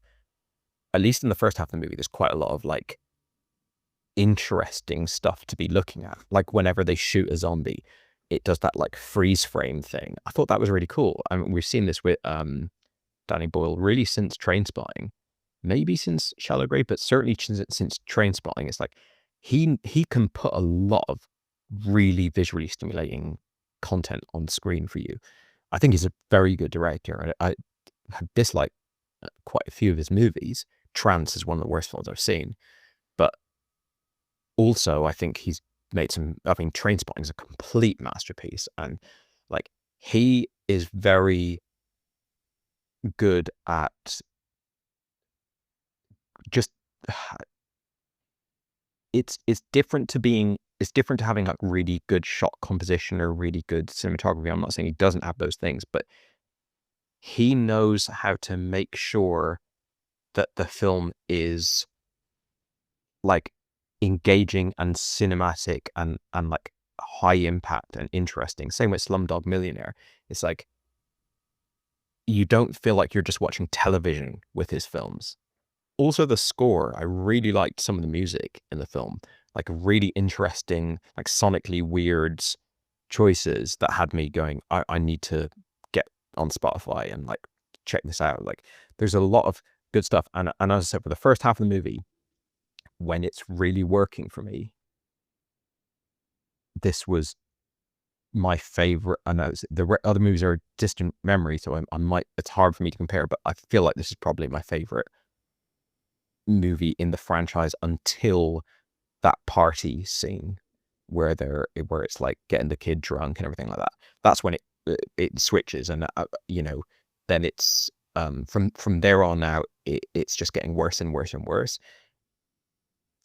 S10: at least in the first half of the movie, there's quite a lot of like interesting stuff to be looking at. Like whenever they shoot a zombie, it does that like freeze frame thing. I thought that was really cool. I mean, we've seen this with Danny Boyle really since Trainspotting, maybe since Shallow Grave, but certainly since Trainspotting. It's like he can put a lot of really visually stimulating content on screen for you. I think he's a very good director. I have disliked quite a few of his movies. Trance is one of the worst films I've seen, but also I think he's made some. I mean, Trainspotting is a complete masterpiece, and like he is very good at just it's different to having like really good shot composition or really good cinematography. I'm not saying he doesn't have those things, but he knows how to make sure that the film is like engaging and cinematic and like high impact and interesting. Same with Slumdog Millionaire. It's like you don't feel like you're just watching television with his films. Also, the score, I really liked some of the music in the film, like really interesting, like sonically weird choices that had me going, I need to get on Spotify and like check this out. Like there's a lot of good stuff. And as I said, for the first half of the movie, when it's really working for me, this was my favorite. I know the other movies are a distant memory, so I might, it's hard for me to compare, but I feel like this is probably my favorite movie in the franchise until that party scene where it's like getting the kid drunk and everything like that. That's when it switches, and you know, then it's from there on out it's just getting worse and worse and worse.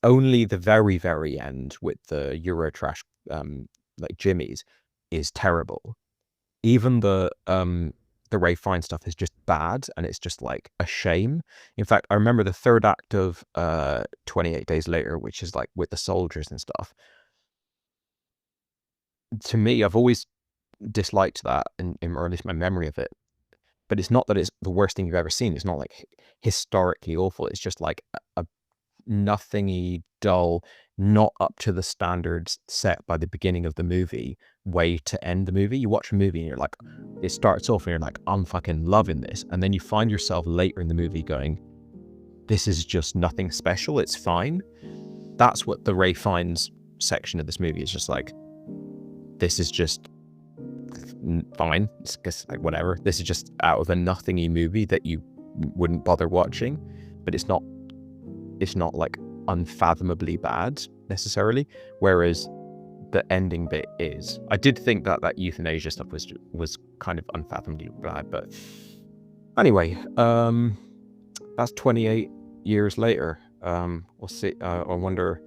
S10: Only the very, very end with the Eurotrash like Jimmy's is terrible. Even the Ray Fiennes stuff is just bad, and it's just like a shame. In fact, I remember the third act of 28 Days Later, which is like with the soldiers and stuff. To me, I've always disliked that, or at least my memory of it. But it's not that it's the worst thing you've ever seen. It's not like historically awful. It's just like a nothingy, dull, not up to the standards set by the beginning of the movie way to end the movie. You watch a movie and you're like, it starts off and you're like, I'm fucking loving this. And then you find yourself later in the movie going, this is just nothing special. It's fine. That's what the Ray Fiennes section of this movie is just like. This is just fine. It's just like whatever. This is just out of a nothingy movie that you wouldn't bother watching, but it's not like unfathomably bad necessarily. Whereas the ending bit is. I did think that euthanasia stuff was kind of unfathomably bad, but anyway, that's 28 years later. We'll see. I wonder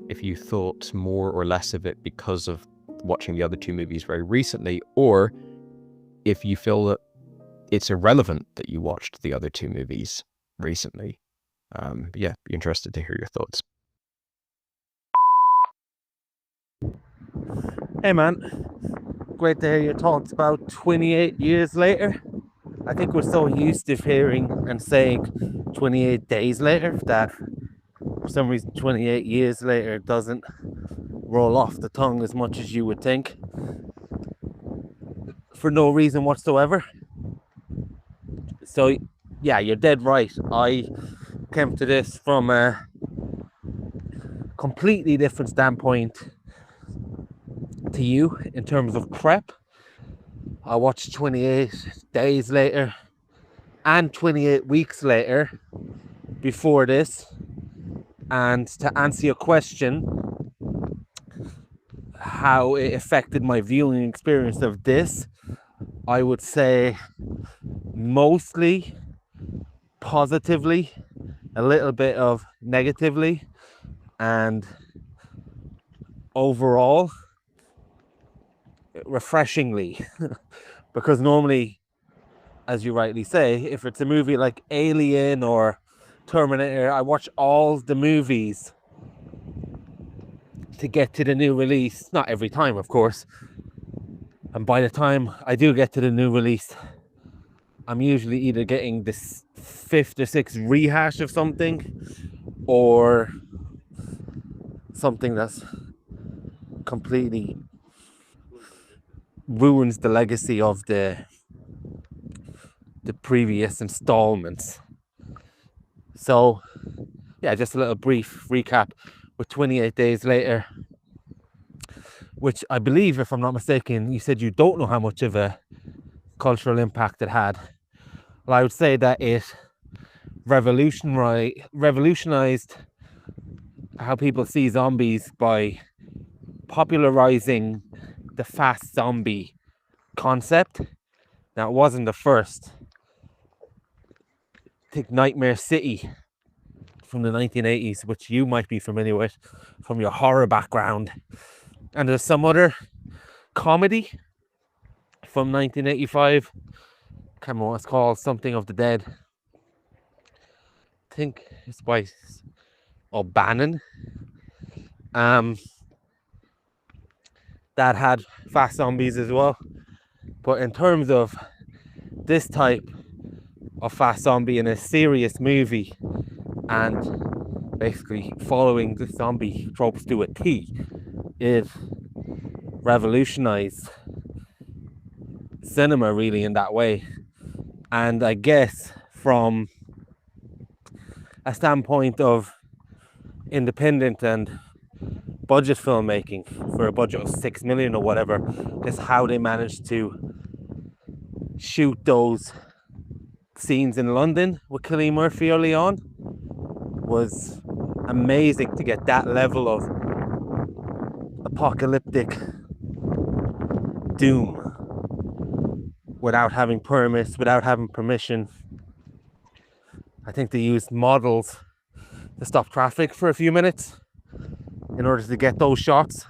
S10: if you thought more or less of it because of watching the other two movies very recently, or if you feel that it's irrelevant that you watched the other two movies recently. Yeah, be interested to hear your thoughts.
S1: Hey man, great to hear your thoughts about 28 years later. I think we're so used to hearing and saying 28 days later that for some reason 28 years later doesn't roll off the tongue as much as you would think, for no reason whatsoever. So yeah, you're dead right. I came to this from a completely different standpoint to you in terms of prep. I watched 28 days later and 28 weeks later before this, and to answer your question, how it affected my viewing experience of this, I would say mostly positively, a little bit of negatively, and overall refreshingly. Because normally, as you rightly say, if it's a movie like Alien or Terminator, I watch all the movies to get to the new release. Not every time, of course. And by the time I do get to the new release, I'm usually either getting this 5th or 6th rehash of something, or something that's completely ruins the legacy of the previous installments. So yeah, just a little brief recap with 28 Days Later, which I believe, if I'm not mistaken, you said you don't know how much of a cultural impact it had. Well, I would say that it revolutionized how people see zombies by popularizing the fast zombie concept. Now, it wasn't the first. Think Nightmare City from the 1980s, which you might be familiar with from your horror background. And there's some other comedy from 1985. Can't remember what it's called, something of the dead. I think it's by O'Bannon. That had fast zombies as well. But in terms of this type of fast zombie in a serious movie and basically following the zombie tropes to a T, it revolutionized cinema really in that way. And I guess from a standpoint of independent and budget filmmaking, for a budget of 6 million or whatever, is how they managed to shoot those scenes in London with Cillian Murphy early on. Was amazing to get that level of apocalyptic doom without having permits, without having permission. I think they used models to stop traffic for a few minutes in order to get those shots.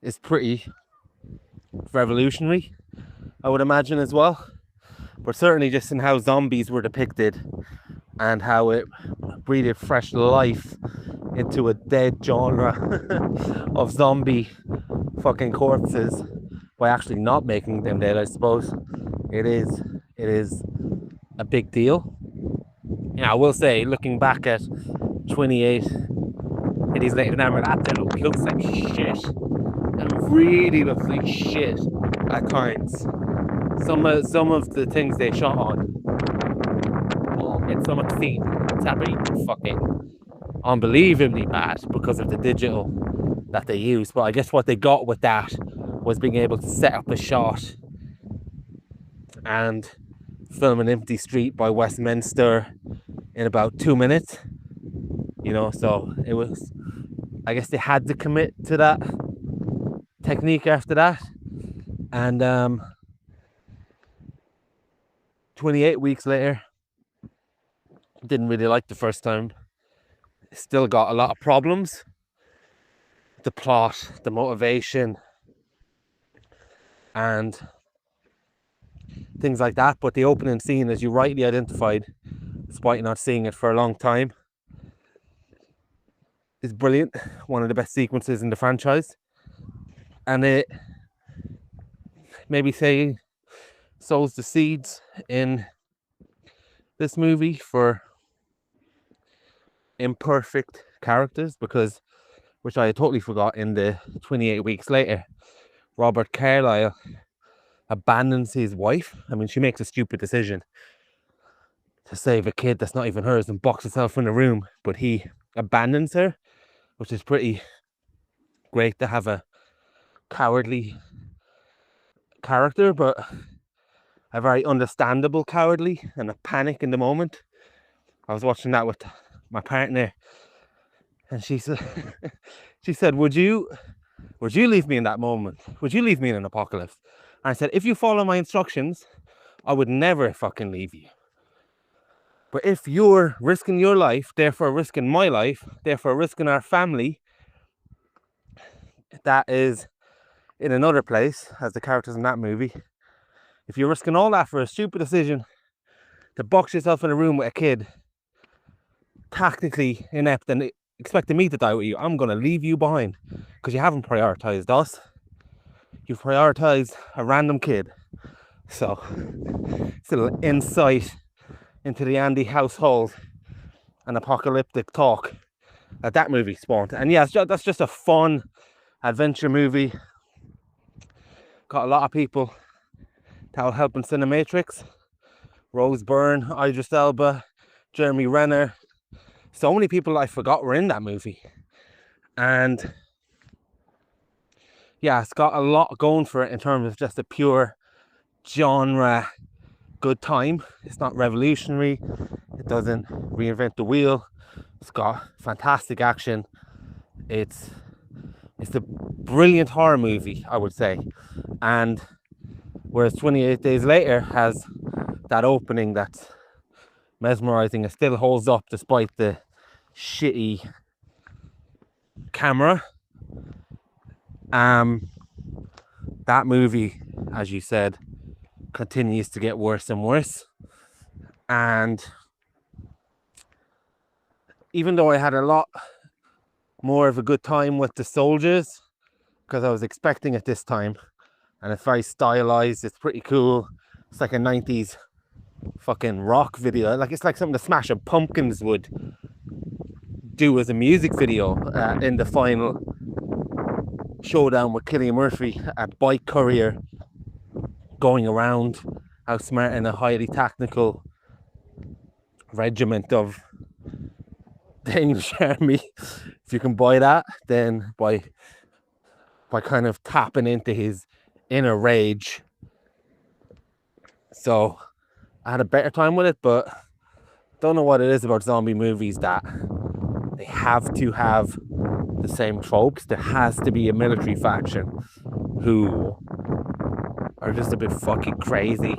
S1: It's pretty revolutionary, I would imagine, as well. But certainly just in how zombies were depicted and how it breathed fresh life into a dead genre of zombie fucking corpses by actually not making them dead, I suppose. It is a big deal. Yeah, I will say, looking back at 28 days later, now that looks like shit. It really looks like shit at times. Some of the things they shot on in some of the scenes, it's absolutely fucking unbelievably bad because of the digital that they used. But I guess what they got with that was being able to set up a shot and film an empty street by Westminster in about 2 minutes, you know. So it was, I guess they had to commit to that technique after that. And 28 weeks later, didn't really like the first time. Still got a lot of problems. The plot, the motivation, and things like that. But the opening scene, as you rightly identified, despite not seeing it for a long time, is brilliant. One of the best sequences in the franchise. And it, maybe say, sows the seeds in this movie for imperfect characters, because, which I had totally forgot, in the 28 weeks later, Robert Carlyle abandons his wife. I mean, she makes a stupid decision to save a kid that's not even hers and box herself in a room, but he abandons her, which is pretty great to have a cowardly character, but a very understandable cowardly and a panic in the moment. I was watching that with my partner, and she said, would you leave me in that moment? Would you leave me in an apocalypse? And I said, if you follow my instructions, I would never fucking leave you. But if you're risking your life, therefore risking my life, therefore risking our family, that is in another place, as the characters in that movie, if you're risking all that for a stupid decision to box yourself in a room with a kid, tactically inept, and expecting me to die with you, I'm going to leave you behind, because you haven't prioritized us. You've prioritized a random kid. So it's a little insight into the Andy household and apocalyptic talk that movie spawned. And yeah, that's just a fun adventure movie. Got a lot of people that will help in Cinematrix. Rose Byrne, Idris Elba, Jeremy Renner. So many people I forgot were in that movie. And yeah, it's got a lot going for it in terms of just a pure genre good time. It's not revolutionary. It doesn't reinvent the wheel. It's got fantastic action. It's a brilliant horror movie, I would say. And Whereas 28 Days Later has that opening that's mesmerizing. It still holds up despite the shitty camera. That movie, as you said, continues to get worse and worse. And even though I had a lot more of a good time with the soldiers, because I was expecting it this time, and it's very stylized, it's pretty cool. It's like a 90s fucking rock video. Like, it's like something the Smashing Pumpkins would do as a music video in the final showdown with Cillian Murphy, a bike courier going around outsmarting a highly tactical regiment of Danish army. If you can buy that, then by kind of tapping into his inner rage. So I had a better time with it, but don't know what it is about zombie movies that they have to have the same tropes. There has to be a military faction who are just a bit fucking crazy,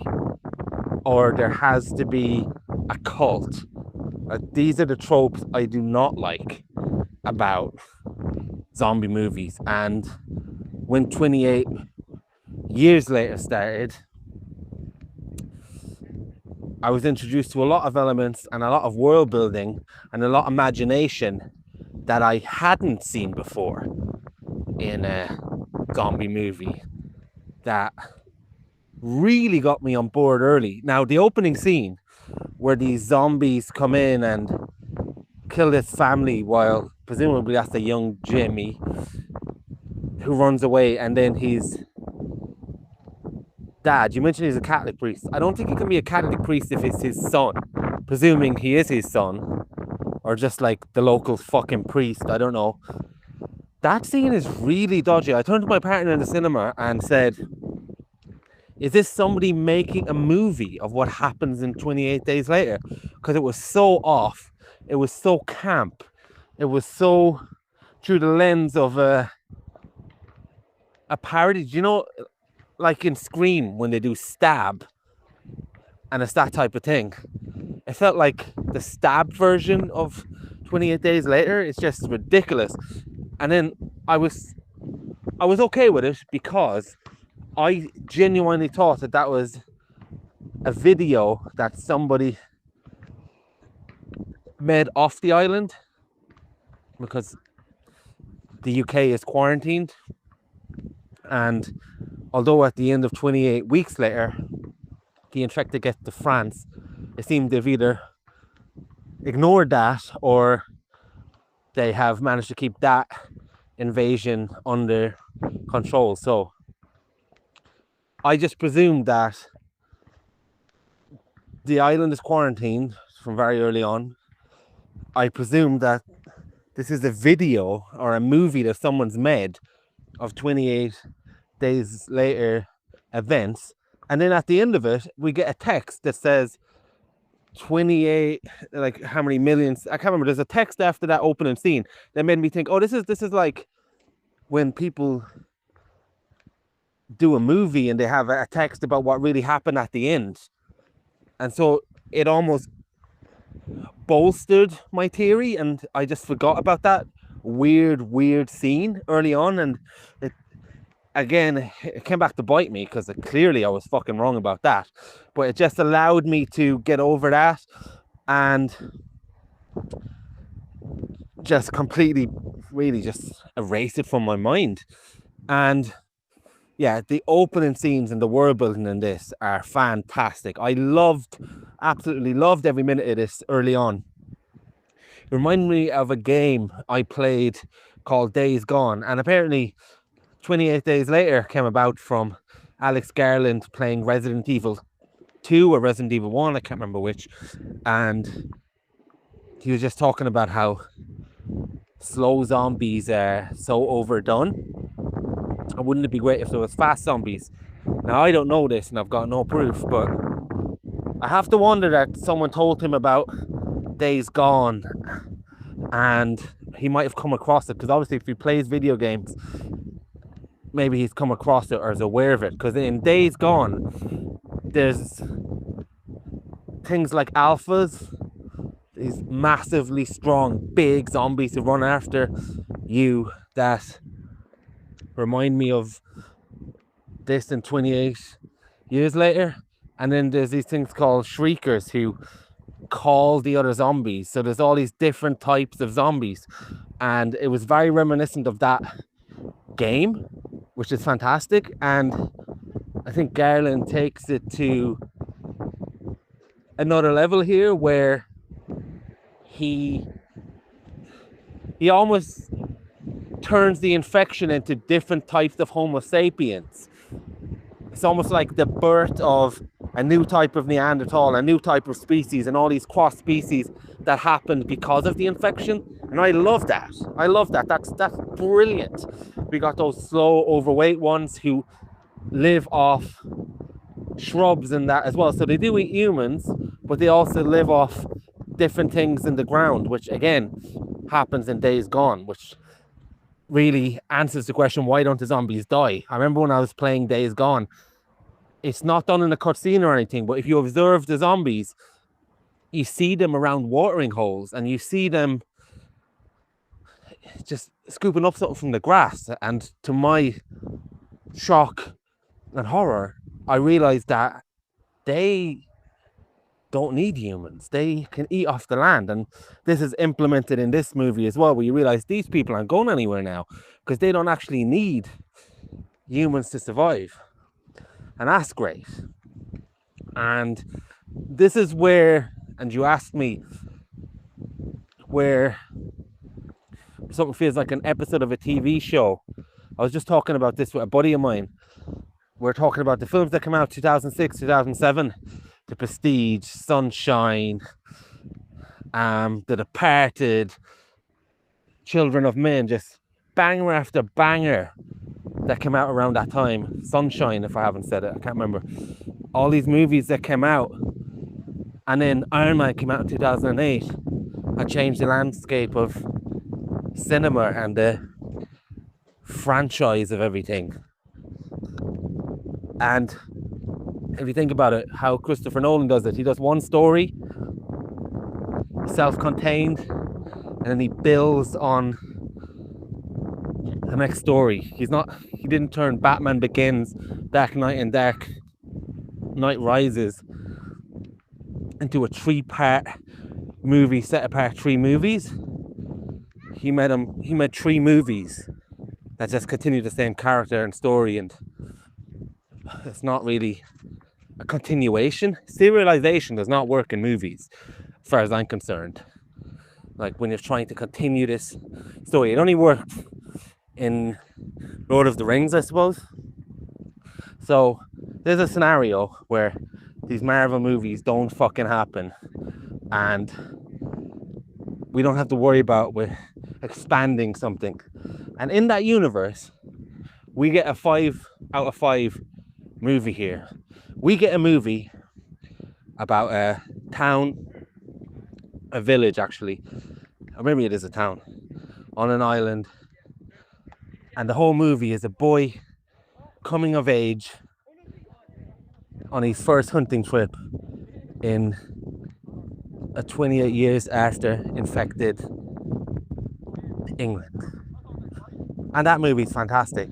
S1: or there has to be a cult. These are the tropes I do not like about zombie movies. And when 28 Years Later started, I was introduced to a lot of elements and a lot of world building and a lot of imagination that I hadn't seen before in a zombie movie that really got me on board early. Now, the opening scene where these zombies come in and kill this family, while presumably that's the young Jimmy who runs away, and then his dad, you mentioned he's a Catholic priest. I don't think he can be a Catholic priest if it's his son, presuming he is his son, or just like the local fucking priest, I don't know. That scene is really dodgy. I turned to my partner in the cinema and said, is this somebody making a movie of what happens in 28 Days Later? Because it was so off. It was so camp. It was so through the lens of a parody. Do you know, like in Scream when they do Stab, and it's that type of thing. It felt like the Stab version of 28 Days Later. It's just ridiculous. And then I was okay with it because I genuinely thought that was a video that somebody made off the island, because the UK is quarantined, and although at the end of 28 weeks later the infected get to France, it seemed they've either ignored that or they have managed to keep that invasion under control. So I just presumed that the island is quarantined from very early on. I presumed that this is a video or a movie that someone's made of 28 Days Later events. And then at the end of it, we get a text that says 28, like how many millions, I can't remember. There's a text after that opening scene that made me think, oh, this is like when people do a movie and they have a text about what really happened at the end. And so it almost bolstered my theory, and I just forgot about that weird scene early on, and it came back to bite me because clearly I was fucking wrong about that. But it just allowed me to get over that and just completely, really just erase it from my mind. And yeah, the opening scenes and the world building in this are fantastic. I absolutely loved every minute of this early on. It reminded me of a game I played called Days Gone, and apparently 28 Days Later came about from Alex Garland playing Resident Evil 2 or Resident Evil 1, I can't remember which, and he was just talking about how slow zombies are so overdone. And wouldn't it be great if there was fast zombies? Now, I don't know this and I've got no proof, but I have to wonder that someone told him about Days Gone and he might have come across it, because obviously if he plays video games, maybe he's come across it or is aware of it, because in Days Gone, there's things like alphas, these massively strong, big zombies who run after you that remind me of this in 28 years later. And then there's these things called shriekers who call the other zombies. So there's all these different types of zombies. And it was very reminiscent of that game, which is fantastic. And I think Garland takes it to another level here where he almost turns the infection into different types of Homo sapiens. It's almost like the birth of a new type of Neanderthal, a new type of species, and all these cross species that happened because of the infection. And I love that. I love that. That's brilliant. We got those slow, overweight ones who live off shrubs and that as well. So they do eat humans, but they also live off different things in the ground, which again happens in Days Gone, which really answers the question, why don't the zombies die? I remember when I was playing Days Gone, it's not done in a cutscene or anything, but if you observe the zombies, you see them around watering holes and you see them just scooping up something from the grass. And to my shock and horror, I realized that they don't need humans. They can eat off the land. And this is implemented in this movie as well, where you realize these people aren't going anywhere now because they don't actually need humans to survive. And that's great. And this is where, and you asked me, where something feels like an episode of a TV show. I was just talking about this with a buddy of mine. We're talking about the films that came out 2006, 2007. The Prestige, Sunshine, The Departed, Children of Men, just banger after banger that came out around that time. Sunshine, if I haven't said it, I can't remember. All these movies that came out. And then Iron Man came out in 2008 and changed the landscape of cinema and the franchise of everything. And if you think about it, how Christopher Nolan does it, he does one story, self-contained, and then he builds on the next story. He didn't turn Batman Begins, Dark Knight, and Dark Knight Rises into a 3-part movie set apart 3 movies. He made 3 movies that just continue the same character and story, and it's not really a continuation. Serialization does not work in movies, as far as I'm concerned. Like when you're trying to continue this story, it only worked in Lord of the Rings, I suppose. So there's a scenario where these Marvel movies don't fucking happen, and we don't have to worry about with expanding something. And in that universe, we get a 5 out of 5 movie here. We get a movie about a town, a village actually, or maybe it is a town, on an island. And the whole movie is a boy coming of age on his first hunting trip in a 28 years after infected England. And that movie is fantastic.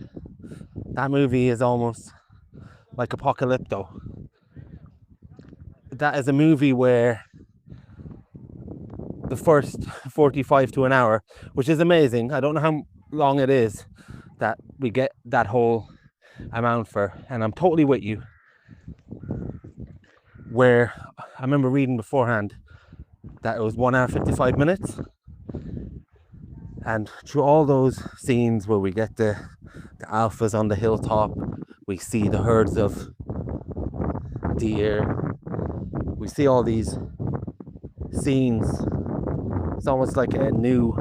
S1: That movie is almost like Apocalypto. That is a movie where the first 45 to an hour, which is amazing. I don't know how long it is that we get that whole amount for, and I'm totally with you. Where I remember reading beforehand that it was 1 hour 55 minutes, and through all those scenes where we get the alphas on the hilltop, we see the herds of deer, we see all these scenes. It's almost like a new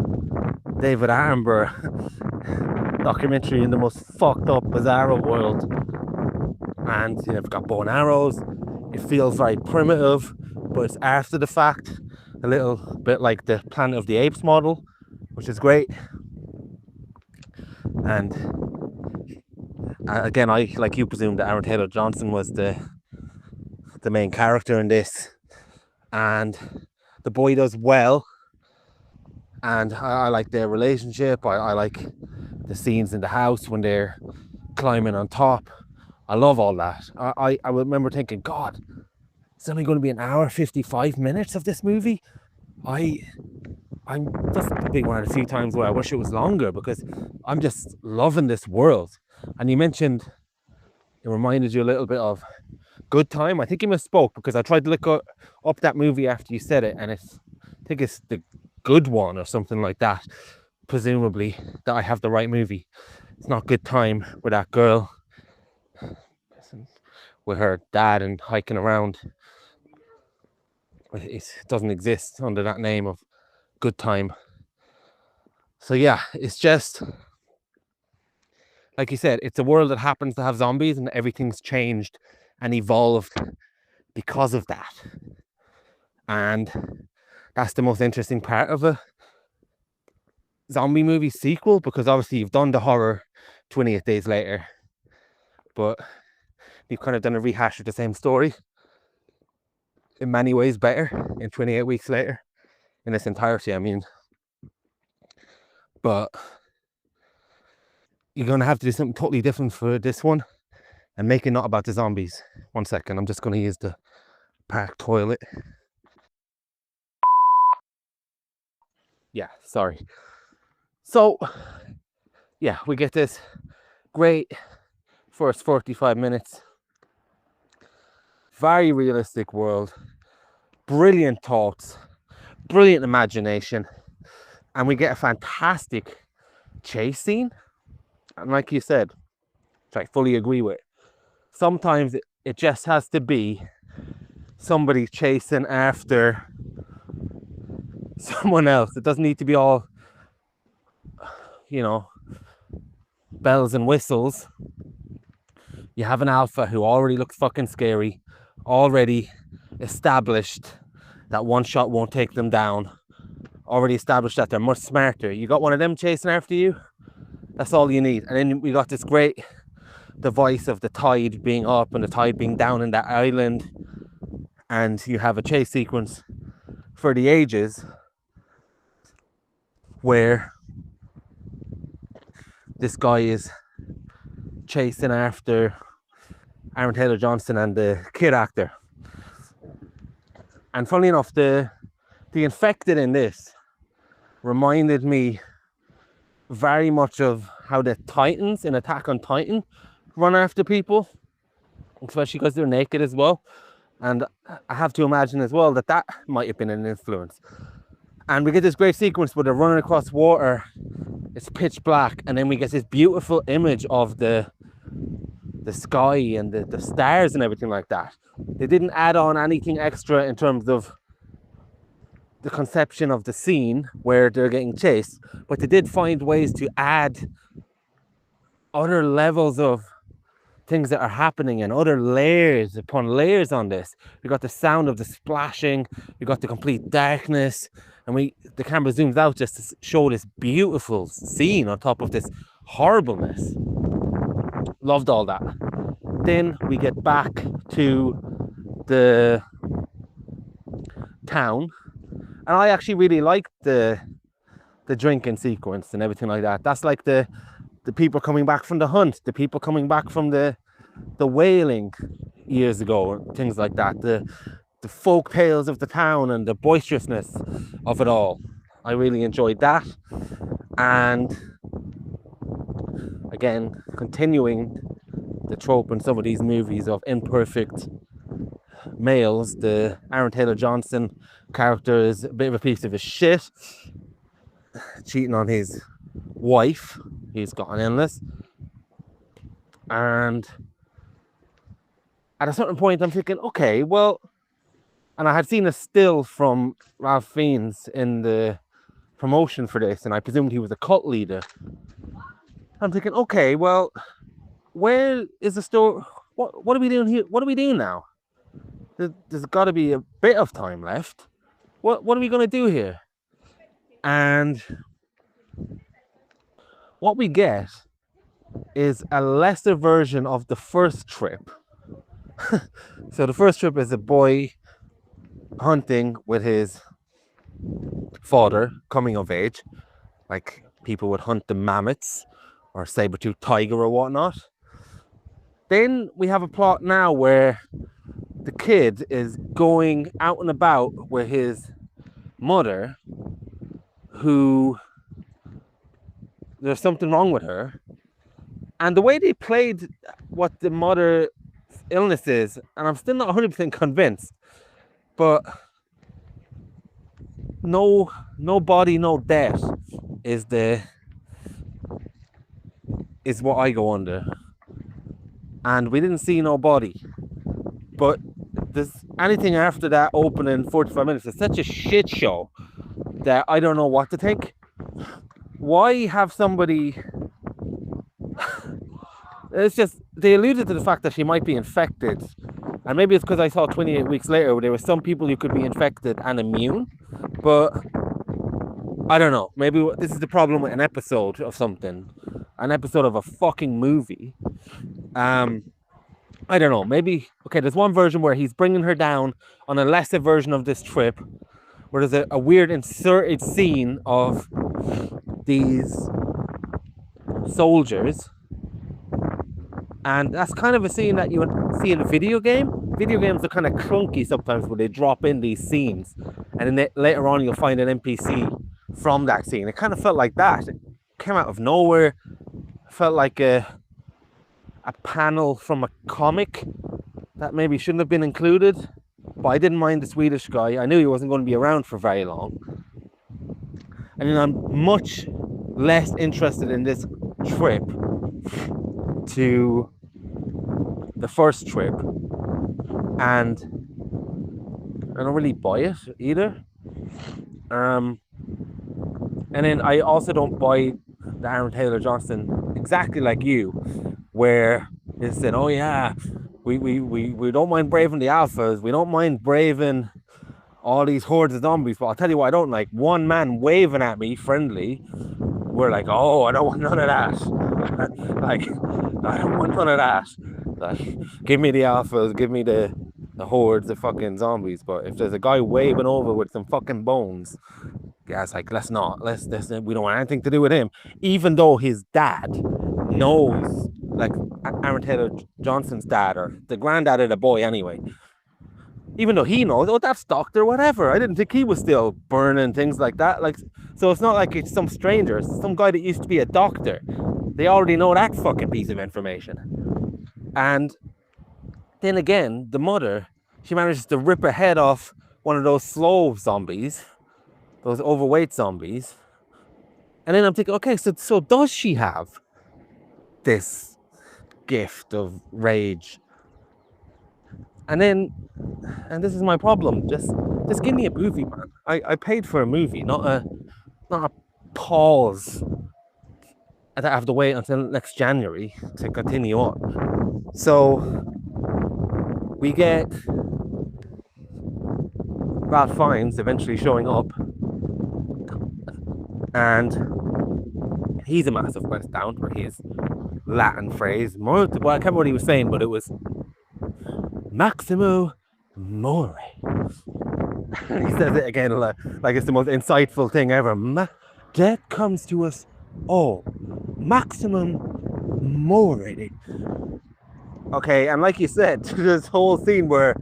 S1: David Attenborough documentary in the most fucked up, bizarre world. And you know, we've got bow and arrows. It feels very primitive, but it's after the fact, a little bit like the Planet of the Apes model, which is great. And Again, I, like you, presumed that Aaron Taylor-Johnson was the main character in this, and the boy does well, and I like their relationship. I like the scenes in the house when they're climbing on top. I love all that. I remember thinking, God, it's only going to be an hour 55 minutes of this movie. I'm just a big one a few times where I wish it was longer, because I'm just loving this world. And you mentioned it reminded you a little bit of Good Time. I think you misspoke, because I tried to look up that movie after you said it, and I think it's The Good One or something like that, presumably, that I have the right movie. It's not Good Time with that girl with her dad and hiking around. It doesn't exist under that name of Good Time. So yeah, it's just, like you said, it's a world that happens to have zombies, and everything's changed and evolved because of that. And that's the most interesting part of a zombie movie sequel, because obviously you've done the horror 28 Days Later, but you've kind of done a rehash of the same story in many ways better in 28 Weeks Later, in its entirety, I mean. But you're going to have to do something totally different for this one, and make it not about the zombies. 1 second, I'm just going to use the park toilet. Yeah, sorry. So, yeah, we get this great first 45 minutes. Very realistic world. Brilliant thoughts. Brilliant imagination. And we get a fantastic chase scene. And like you said, which I fully agree with, sometimes it just has to be somebody chasing after someone else. It doesn't need to be all, bells and whistles. You have an alpha who already looks fucking scary, already established that one shot won't take them down, already established that they're much smarter. You got one of them chasing after you, that's all you need. And then we got this great device of the tide being up and the tide being down in that island, and you have a chase sequence for the ages where this guy is chasing after Aaron Taylor-Johnson and the kid actor. And funnily enough, the infected in this reminded me very much of how the Titans in Attack on Titan run after people, especially because they're naked as well. And I have to imagine as well that might have been an influence. And we get this great sequence where they're running across water, it's pitch black, and then we get this beautiful image of the sky and the stars and everything like that. They didn't add on anything extra in terms of the conception of the scene where they're getting chased, but they did find ways to add other levels of things that are happening and other layers upon layers on this. We got the sound of the splashing, we got the complete darkness, and the camera zooms out just to show this beautiful scene on top of this horribleness. Loved all that. Then we get back to the town, and I actually really liked the drinking sequence and everything like that. That's like the people coming back from the hunt, the people coming back from the whaling years ago, things like that. The folk tales of the town and the boisterousness of it all. I really enjoyed that. And again, continuing the trope in some of these movies of imperfect males, the Aaron Taylor-Johnson character is a bit of a piece of his shit, cheating on his wife. He's got an illness, and at a certain point I'm thinking, okay, well, and I had seen a still from Ralph Fiennes in the promotion for this, and I presumed he was a cult leader. I'm thinking, okay, well, where is the story? What are we doing here? What are we doing now? There's got to be a bit of time left. What are we going to do here? And what we get is a lesser version of the first trip. So the first trip is a boy hunting with his father, coming of age, like people would hunt the mammoths or saber-toothed tiger or whatnot. Then we have a plot now where the kid is going out and about with his mother, who there's something wrong with her. And the way they played what the mother's illness is, and I'm still not 100% convinced, but no body, no death is what I go under. And we didn't see no body. But there's anything after that opening 45 minutes, it's such a shit show that I don't know what to think. Why have somebody... It's just, they alluded to the fact that she might be infected. And maybe it's because I saw 28 weeks later where there were some people who could be infected and immune. But I don't know. Maybe this is the problem with an episode of something. An episode of a fucking movie. I don't know. Maybe, okay, there's one version where he's bringing her down on a lesser version of this trip, where there's a weird inserted scene of these soldiers. And that's kind of a scene that you would see in a video game. Video games are kind of clunky sometimes where they drop in these scenes. And then later on you'll find an NPC from that scene. It kind of felt like that. It came out of nowhere. It felt like a panel from a comic that maybe shouldn't have been included. But I didn't mind the Swedish guy. I knew he wasn't going to be around for very long. And then I'm much less interested in this trip to the first trip, and I don't really buy it either. And then I also don't buy the Aaron Taylor Johnson exactly like you, where he said, oh yeah, we don't mind braving the alphas, we don't mind braving all these hordes of zombies, but I'll tell you what I don't like: one man waving at me friendly. We're like, oh, I don't want none of that. Like, I don't want none of that. Like, give me the alphas, give me the hordes of fucking zombies. But if there's a guy waving over with some fucking bones, yeah, it's like, let's not. We don't want anything to do with him. Even though his dad knows, like Aaron Taylor Johnson's dad, or the granddad of the boy anyway, even though he knows, oh, that's Doctor whatever. I didn't think he was still burning things like that. Like, so it's not like it's some stranger. It's some guy that used to be a doctor. They already know that fucking piece of information. And then again, the mother, she manages to rip her head off one of those slow zombies, those overweight zombies. And then I'm thinking, okay, so does she have this gift of rage? And this is my problem. Just give me a movie, man. I paid for a movie, not a pause that I have to wait until next January to continue on. So we get Ralph Fiennes eventually showing up, and he's a massive letdown for his Latin phrase. Well, I can't remember what he was saying, but it was Maximo More. He says it again like it's the most insightful thing ever. Death comes to us all. Maximum More. Okay, and like you said, this whole scene where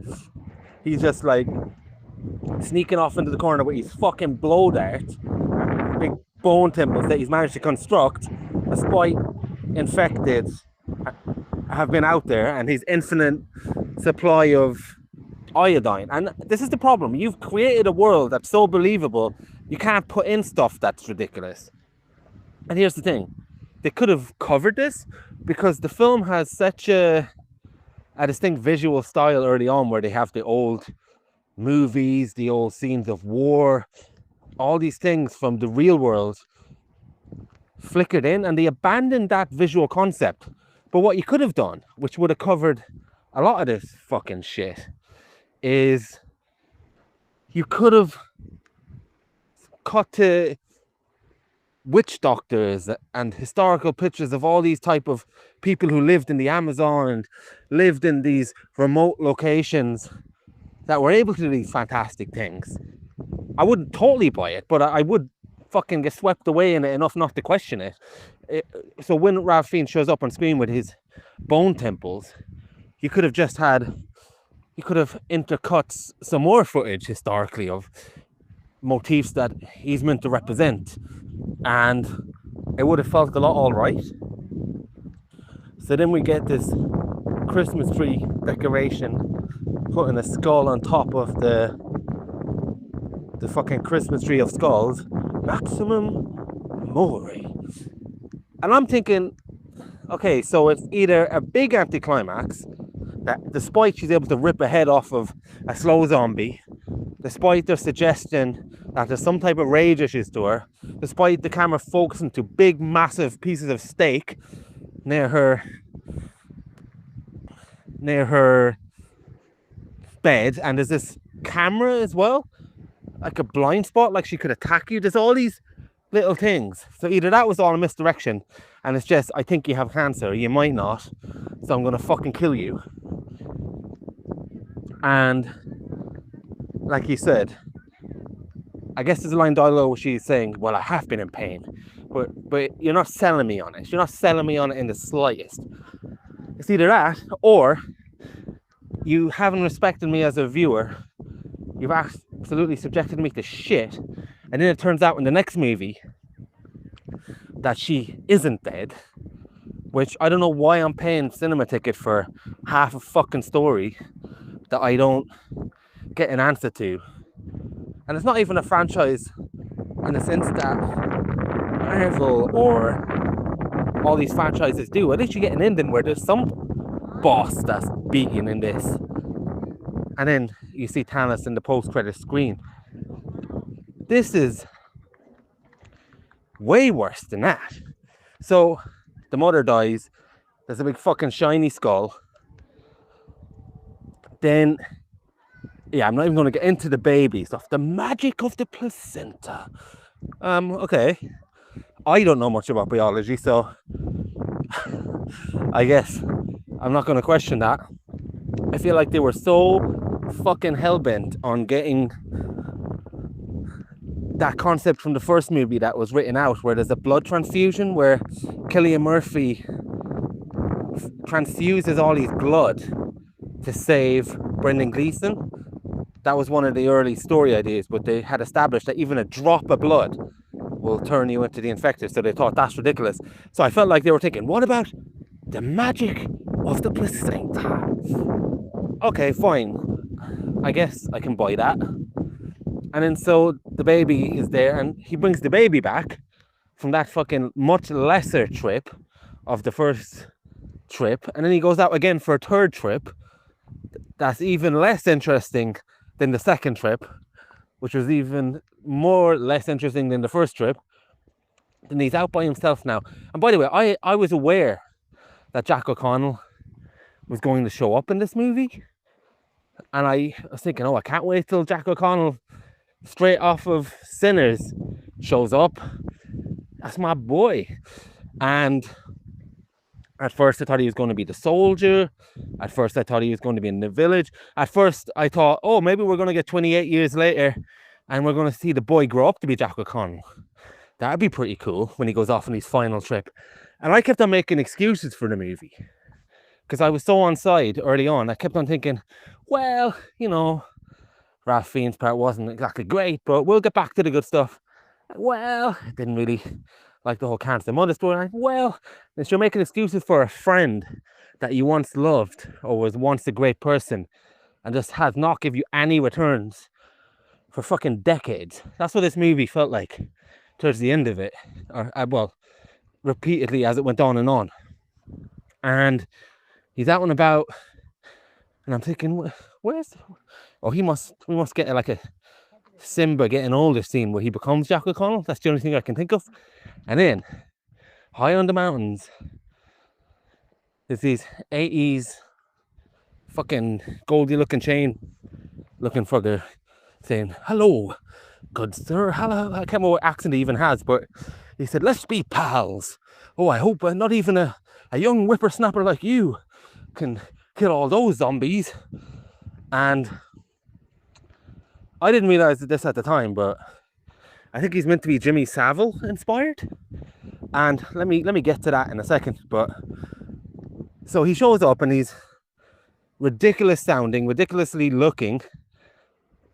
S1: he's just like sneaking off into the corner with his fucking blow dart, big bone temples that he's managed to construct, despite infected have been out there, and his infinite supply of iodine. And this is the problem. You've created a world that's so believable, you can't put in stuff that's ridiculous. And here's the thing. They could have covered this, because the film has such a distinct visual style early on, where they have the old movies, the old scenes of war, all these things from the real world flickered in, and they abandoned that visual concept. But what you could have done, which would have covered a lot of this fucking shit, is you could have cut to witch doctors and historical pictures of all these type of people who lived in the Amazon and lived in these remote locations that were able to do these fantastic things. I wouldn't totally buy it, but I would fucking get swept away in it enough not to question it. So when Ralph Fiennes shows up on screen with his bone temples, you could have intercut some more footage historically of motifs that he's meant to represent, and it would have felt a lot all right. So then we get this Christmas tree decoration putting a skull on top of the fucking Christmas tree of skulls, maximum mori. And I'm thinking, okay, so it's either a big anticlimax that despite she's able to rip a head off of a slow zombie, despite their suggestion that there's some type of rage issues to her, despite the camera focusing to big massive pieces of steak near her bed, and there's this camera as well, like a blind spot, like she could attack you. There's all these little things. So either that was all a misdirection and it's just, I think you have cancer, you might not, so I'm gonna fucking kill you. And like you said, I guess there's a line dialogue where she's saying, well, I have been in pain, but you're not selling me on it. You're not selling me on it in the slightest. It's either that, or you haven't respected me as a viewer. You've absolutely subjected me to shit. And then it turns out in the next movie that she isn't dead, which I don't know why I'm paying cinema ticket for half a fucking story that I don't get an answer to. And it's not even a franchise in the sense that Marvel or all these franchises do. At least you get an ending where there's some boss that's beaten in this. And then you see Thanos in the post-credit screen. This is way worse than that. So the mother dies. There's a big fucking shiny skull. Then, yeah, I'm not even going to get into the baby stuff. The magic of the placenta. Okay. I don't know much about biology, so I guess I'm not going to question that. I feel like they were so fucking hell-bent on getting that concept from the first movie that was written out, where there's a blood transfusion where Cillian Murphy transfuses all his blood to save Brendan Gleeson. That was one of the early story ideas, but they had established that even a drop of blood will turn you into the infected, so they thought that's ridiculous. So I felt like they were thinking, what about the magic of the placenta? Okay, fine. I guess I can buy that. And then so the baby is there, and he brings the baby back from that fucking much lesser trip of the first trip, and then he goes out again for a third trip that's even less interesting than the second trip, which was even more less interesting than the first trip. Then he's out by himself now. And by the way, I was aware that Jack O'Connell was going to show up in this movie, and I was thinking, oh, I can't wait till Jack O'Connell, straight off of Sinners, shows up. That's my boy. And at first I thought he was going to be the soldier. At first I thought he was going to be in the village. At first I thought, oh, maybe we're going to get 28 years later and we're going to see the boy grow up to be Jack O'Connell. That'd be pretty cool when he goes off on his final trip. And I kept on making excuses for the movie because I was so on side early on. I kept on thinking, well, you know, Ralph Fiennes' part wasn't exactly great, but we'll get back to the good stuff. Well, I didn't really like the whole cancer mother story. Well, if you're making excuses for a friend that you once loved or was once a great person and just has not give you any returns for fucking decades. That's what this movie felt like towards the end of it, or well, repeatedly as it went on and on. And he's out and about, and I'm thinking, where's? Oh, we must get like a Simba getting older scene where he becomes Jack O'Connell. That's the only thing I can think of. And then, high on the mountains, there's these 80s fucking Goldie looking chain looking for saying, hello, good sir, hello. I can't remember what accent he even has, but he said, let's be pals. Oh, I hope not even a young whippersnapper like you can kill all those zombies. And I didn't realize this at the time, but I think he's meant to be Jimmy Savile inspired. And let me get to that in a second. But so he shows up and he's ridiculous sounding, ridiculously looking.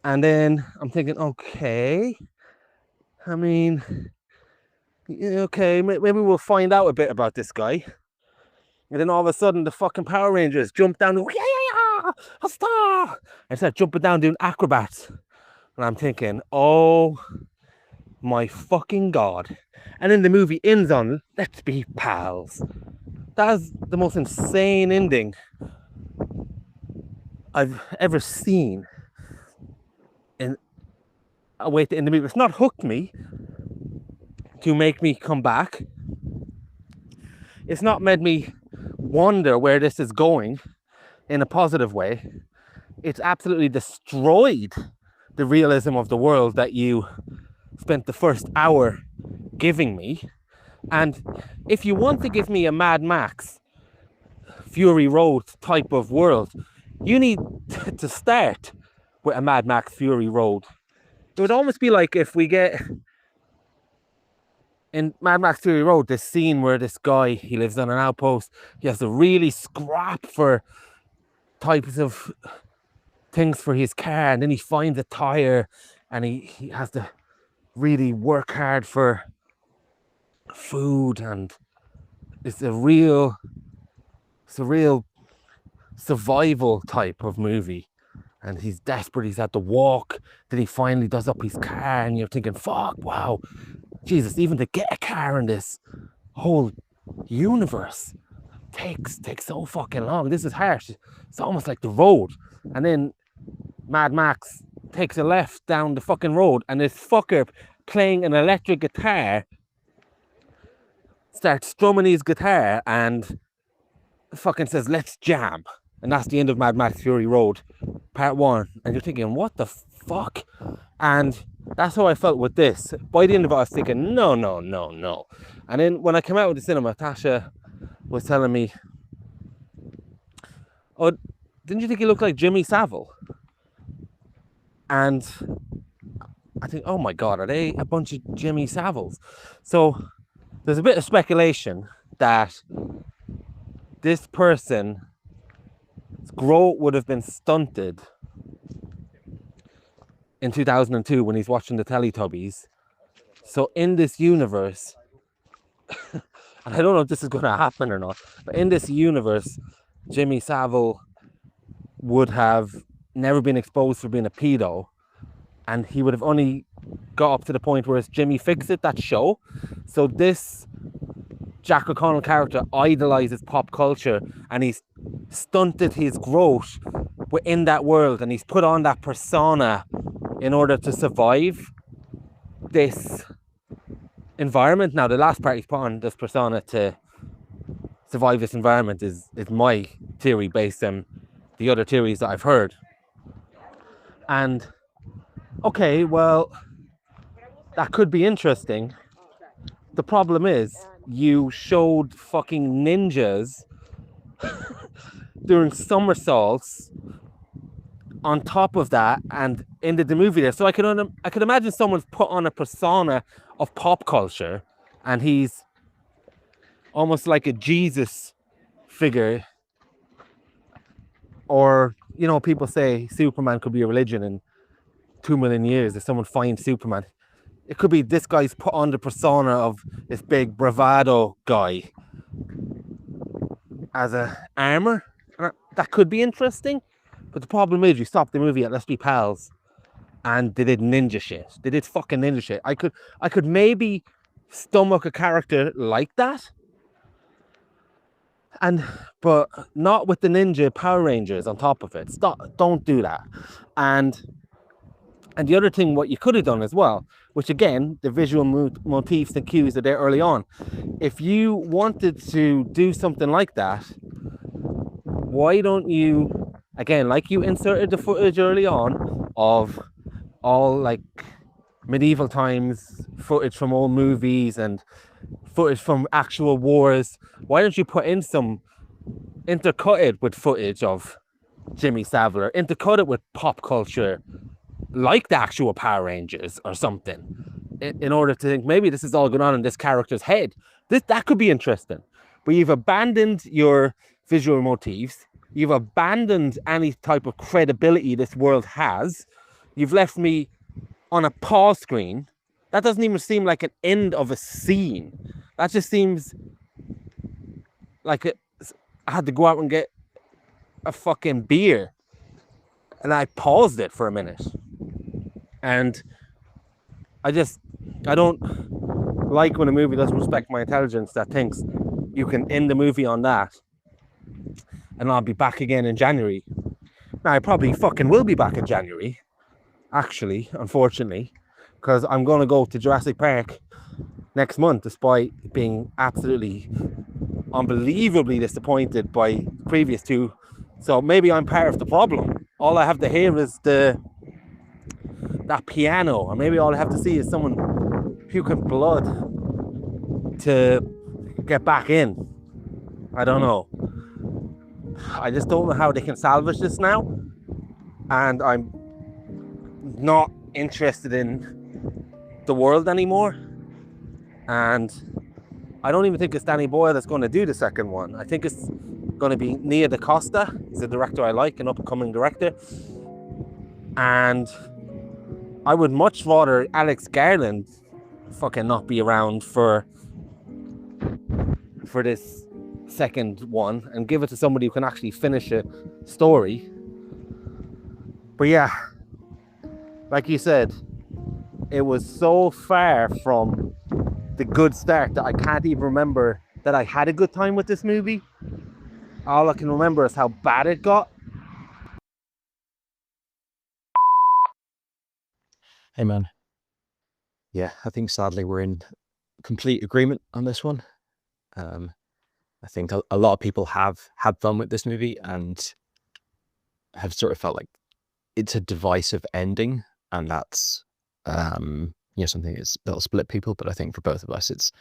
S1: And then I'm thinking, okay, I mean, okay, maybe we'll find out a bit about this guy. And then all of a sudden, the fucking Power Rangers jump down, a star, and start jumping down doing acrobats. And I'm thinking, oh my fucking God. And then the movie ends on, let's be pals. That's the most insane ending I've ever seen in a way to end the movie. It's not hooked me to make me come back. It's not made me wonder where this is going in a positive way. It's absolutely destroyed the realism of the world that you spent the first hour giving me. And if you want to give me a Mad Max Fury Road type of world, you need to start with a Mad Max Fury Road. It would almost be like if we get in Mad Max Fury Road this scene where this guy, he lives on an outpost, he has to really scrap for types of things for his car, and then he finds a tire and he has to really work hard for food, and it's a real survival type of movie. And he's desperate, he's had to walk, then he finally does up his car, and you're thinking, fuck, wow, Jesus, even to get a car in this whole universe takes so fucking long. This is harsh. It's almost like The Road. And then Mad Max takes a left down the fucking road, and this fucker playing an electric guitar starts strumming his guitar and fucking says, let's jam. And that's the end of Mad Max Fury Road Part 1. And you're thinking, what the fuck? And that's how I felt with this. By the end of it, I was thinking, no. And then when I came out of the cinema, Tasha was telling me, oh, didn't you think he looked like Jimmy Savile? And I think, oh my God, are they a bunch of Jimmy Saviles? So there's a bit of speculation that this person's growth would have been stunted in 2002 when he's watching the Teletubbies. So in this universe, and I don't know if this is going to happen or not, but in this universe, Jimmy Savile would have never been exposed for being a pedo, and he would have only got up to the point where it's Jimmy Fix It, that show. So this Jack O'Connell character idolizes pop culture, and he's stunted his growth within that world, and he's put on that persona in order to survive this environment. Now, the last part he's put on this persona to survive this environment is my theory based on the other theories that I've heard. And okay, well, that could be interesting. The problem is, you showed fucking ninjas doing somersaults on top of that and ended the movie there. So I could imagine someone's put on a persona of pop culture, and he's almost like a Jesus figure. Or, you know, people say Superman could be a religion in 2 million years if someone finds Superman. It could be this guy's put on the persona of this big bravado guy as a armor. That could be interesting. But the problem is, you stop the movie at Let's Be Pals, and they did ninja shit. They did fucking ninja shit. I could maybe stomach a character like that, but not with the Ninja Power Rangers on top of it. Don't do that. And the other thing, what you could have done as well, which again, the visual motifs and cues are there early on. If you wanted to do something like that, why don't you, again, like you inserted the footage early on of all like medieval times footage from old movies and footage from actual wars. Why don't you put in some, intercut it with footage of Jimmy Savile, or intercut it with pop culture like the actual Power Rangers or something, in order to think maybe this is all going on in this character's head. That could be interesting. But you've abandoned your visual motifs. You've abandoned any type of credibility this world has. You've left me on a pause screen. That doesn't even seem like an end of a scene. That just seems like I had to go out and get a fucking beer and I paused it for a minute. And I don't like when a movie doesn't respect my intelligence, that thinks you can end the movie on that and I'll be back again in January. Now, I probably fucking will be back in January, actually, unfortunately, because I'm going to go to Jurassic Park next month, despite being absolutely unbelievably disappointed by the previous two. So maybe I'm part of the problem. All I have to hear is that piano, or maybe all I have to see is someone puking blood to get back in. I don't know. I just don't know how they can salvage this now, and I'm not interested in the world anymore. And I don't even think it's Danny Boyle that's going to do the second one. I think it's going to be Nia DaCosta. He's a director I like, an up-and-coming director. And I would much rather Alex Garland fucking not be around for this second one and give it to somebody who can actually finish a story. But yeah, like you said, it was so far from the good start that I can't even remember that I had a good time with this movie. All I can remember is how bad it got.
S10: Hey man. Yeah, I think sadly we're in complete agreement on this one. I think a lot of people have had fun with this movie and have sort of felt like it's a divisive ending, and that's something that'll split people. But I think for both of us, it's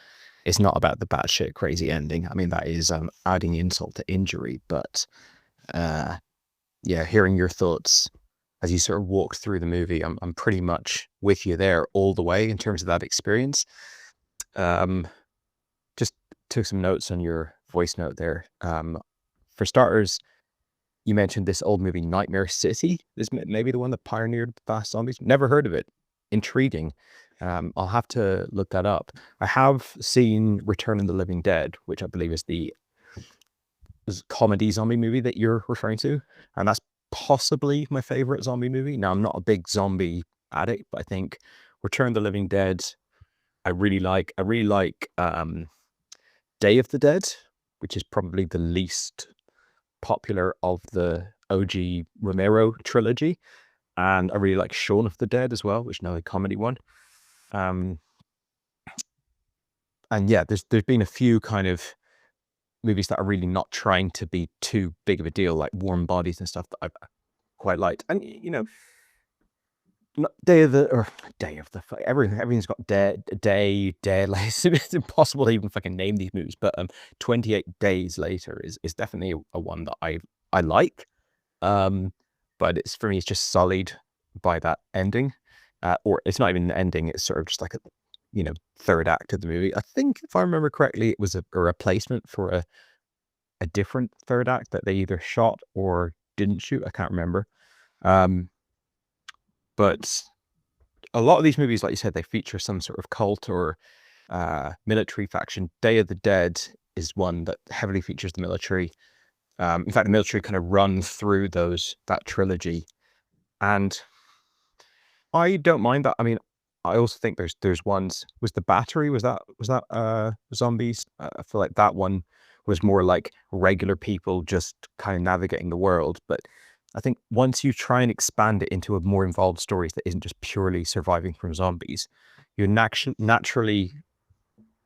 S10: not about the batshit crazy ending. I mean, that is adding insult to injury. But hearing your thoughts as you sort of walk through the movie, I'm pretty much with you there all the way in terms of that experience. Just took some notes on your voice note there. For starters, you mentioned this old movie, Nightmare City. This may be the one that pioneered fast zombies. Never heard of it. Intriguing. I'll have to look that up. I have seen Return of the Living Dead, which I believe is the comedy zombie movie that you're referring to, and that's possibly my favorite zombie movie. Now, I'm not a big zombie addict, but I think Return of the Living Dead I really like. I really like Day of the Dead, which is probably the least popular of the OG Romero trilogy. And I really like Shaun of the Dead as well, which is another comedy one. And yeah, there's been a few kind of movies that are really not trying to be too big of a deal, like Warm Bodies and stuff, that I quite liked. And everything's got day. Like, it's impossible to even fucking name these movies. But 28 Days Later is definitely a one that I like. But for me, it's just sullied by that ending, or it's not even an ending. It's sort of just like a third act of the movie. I think, if I remember correctly, it was a replacement for a different third act that they either shot or didn't shoot. I can't remember. But a lot of these movies, like you said, they feature some sort of cult or military faction. Day of the Dead is one that heavily features the military. In fact, the military kind of run through that trilogy, and I don't mind that. I mean, I also think there's ones. Was The Battery? Was that zombies? I feel like that one was more like regular people just kind of navigating the world. But I think once you try and expand it into a more involved story that isn't just purely surviving from zombies, you're naturally